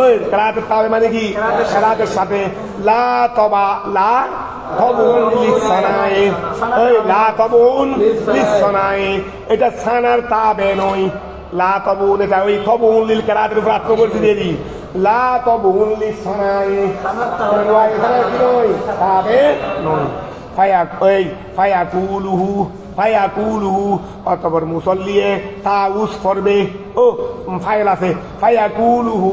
ওই কেরাতের তাবে মানে কি? কেরাতের সাথে। লা তবা লা কবুল লিসানায়ে, ওই লা কবুল লিসানায়ে, এটা সানার তাবে নয়। লা কবুল, এটা ওই কবুল লিল কেরাতের উপর আত্মবর্তী দিয়ে দিই। লা কবুল লিসানায়ে, কি নয়? তাবে নয়। ফায়াকুলুহু, অতঃপর মুসল্লিয়ে তাউজ করবে। ও ফাইল আছে, ফায়াকুলুহু,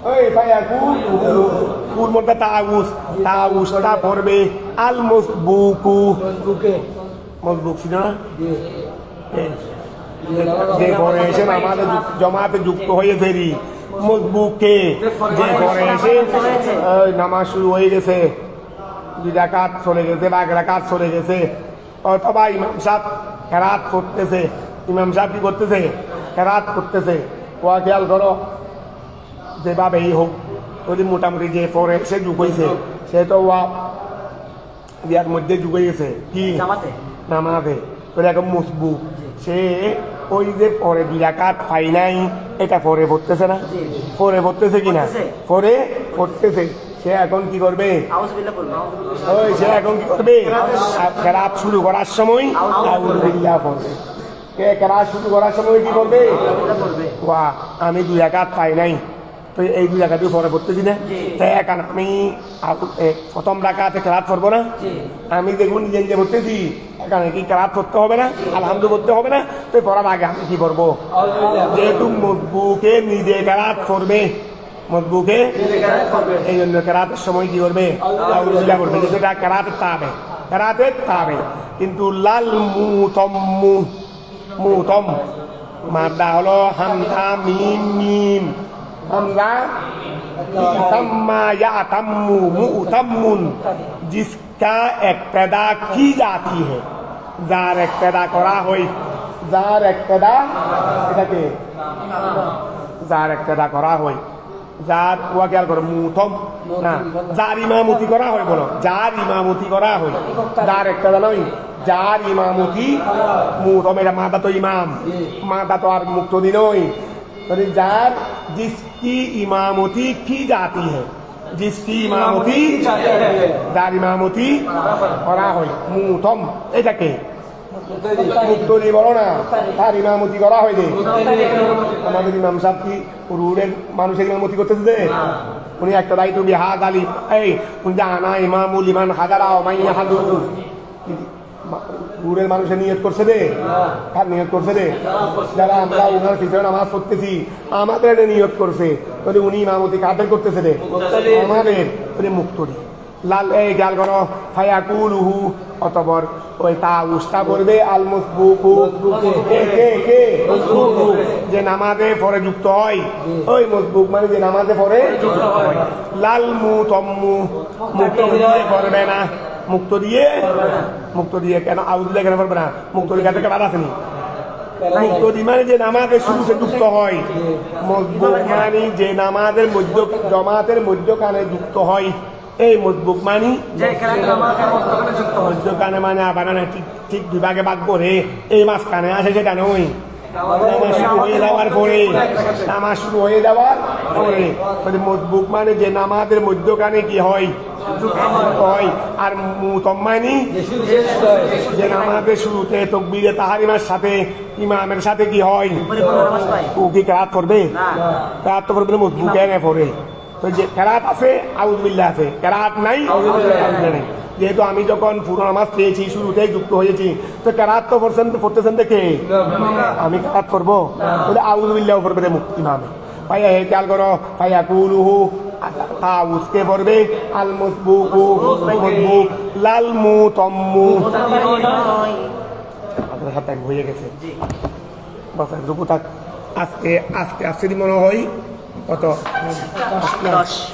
ওই ফায়াকুলুহু, কুল মধ্যে তাউজটা পড়বে। আল মসবুকু, মসবুক ছিল না, যে পরে এসে আমাদের জমাতে যুক্ত হয়ে ফেরি, মসবুককে যে পরে এসে নামাজ শুরু হয়ে গেছে, 2 রাকাত চলে গেছে বা 1 রাকাত চলে গেছে, অথবা ইমাম সাহেব কেরাত করতেছে, ইমাম সাহেব কি করতেছে? কেরাত করতেছে। ওয়া খেয়াল করো, যেভাবেই হোক, যদি মোটামুটি যে পরে এসে যুগ হয়েছে, সে তো ওয়া ইয়ার মধ্যে যুগ হয়ে গেছে, কি নামাজে, তো এরকম মসবুক, সে ওই যে পরে 2 রাকাত পাই নাই, এটা পরে পড়তেছে না? পরে পড়তেছে কিনা? পরে পড়তেছে। সে এখন কি করবে? ওই সে এখন কি করবে? কেরাত শুরু করার সময় আউযু বিল্লাহ পড়বে। কেরাত শুরু করার সময় কি করবে? ওয়া আমি 2 রাকাত পাই নাই, তো এই 2 রাকাতই পরে পড়তেছি না, তাই এখন আমি প্রথম রাকাতে কেরাত পড়বো না? আমি দেখুন নিজে নিজে পড়তেছি, এখানে কি কেরাত পড়তে হবে না? আলহামদুলিল্লাহ পড়তে হবে না? তো পড়ার আগে আমি কি করবো? যেহেতু মজবুকে নিজে কেরাত পড়বে, মজবুকে এই জন্য কেরাতের সময় কি করবে? আউযু বিল্লাহ করবে, যেটা কেরাতের তাবে, কেরাতের তাবে। কিন্তু লাল মুতম্মু, মুতম মাদা হলো হামজা মিম মিম, হামজা तम्मा या तम्मू मुतम्मुन, जिसका इब्तिदा की जाती है, जार इब्तिदा करा होई, जार इब्तिदा এটাকে जार इब्तिदा করা হয়, যার ওয়া খেয়াল করো মুতম না, যার ইমামতি করা হয়, বলো যার ইমামতি করা হয়, যার ইব্তিদা নয়, যার ইমামতি মুতম, এটা মাদা তো ইমাম, মাদা তো আর মুক্তদি নয়, जार जिसकी इमामती की जाती है, जिसकी इमामती जार इमामती করা হয়, মুতম এটাকে মুক্তদি বলো না, তার ইমামতি করা হয় যে। আমাদের ইমাম সাহেব কি রুডের মানুষের ইমামতি করতেছে যে? উনি একটা দায়িত্ব বিহাদ আলী, এই উনি জানা ইমামুল ইমান হাজারা মাইয়া হাদু, দূরের মানুষের নিয়ত করছে রে, কার নিয়ত করছে রে? যারা আমরা উনার পিছনে নামাজ পড়তেছি, আমাদের এটা নিয়ত করছে, তাহলে উনি ইমামতি কাদের করতেছে রে? আমাদের। মুক্তরি লাল এই গাল করো ফায়াকুলুহু, অতঃপর ওই তাউসটা করবে আল মুসবুকু, কে যে নামাজে পরে যুক্ত হয়, ওই মুসবুক মানে যে নামাজে পরে যুক্ত হয়। লাল মুতম্মু, মুক্ত দিয়ে করবে না, মুক্ত দিয়ে কেন আউযু বিল্লাহ কেন পারবে না? মুক্ত দিয়ে কাছে বাদ আসেনি, মুক্তদি মানে যে নামাজের শুরুতে যুক্ত হয়, মজবুক মানে যে নামাজের মধ্য জমাতের মধ্যখানে যুক্ত হয়, এই মজবুক মানি মধ্যখানে মানে আবার না ঠিক ঠিক 2 ভাগে ভাগ করে এই মাঝখানে আসে, সেটা নয়। নামাজ শুরু হয়ে যাওয়ার পরে, নামাজ শুরু হয়ে যাওয়ার পরে মজবুক মানে যে নামাজের মধ্যখানে কি হয়? হয়। আর মুতম মানে যে নামাজের শুরুতে তাকবীরে তাহরিমার সাথে ইমামের সাথে কি হয়? ও কি কেরাত করবে? কেরাত তো করবে মজবুক এনে পড়ে। তো যে কেরাত আছে আউযু বিল্লাহ আছে, কেরাত নাই আউযু বিল্লাহ নেই। যেহেতু আমি যখন পুরো নামাজ পেয়েছি, শুরুতেই যুক্ত হয়েছি, তো কেরাত তো পড়তেছেন দেখে আমি কেরাত করবো, তাহলে আউযু বিল্লাহ পড়বে রে ইমামে। ভাইয়া হে খেয়াল করো, ফায়াকুলুহু তাউসকে পড়বে আল মুসবুকু, মুসবুক লাল মুতম্মু। আপনার হাতে হয়ে গেছে বাস, দুপুর থাক। আজকে আজকে আজকে মনে হয় কত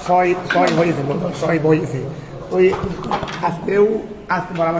6 হয়েছে, 6 হয়েছে ওই আজকেও আজকে বরাবর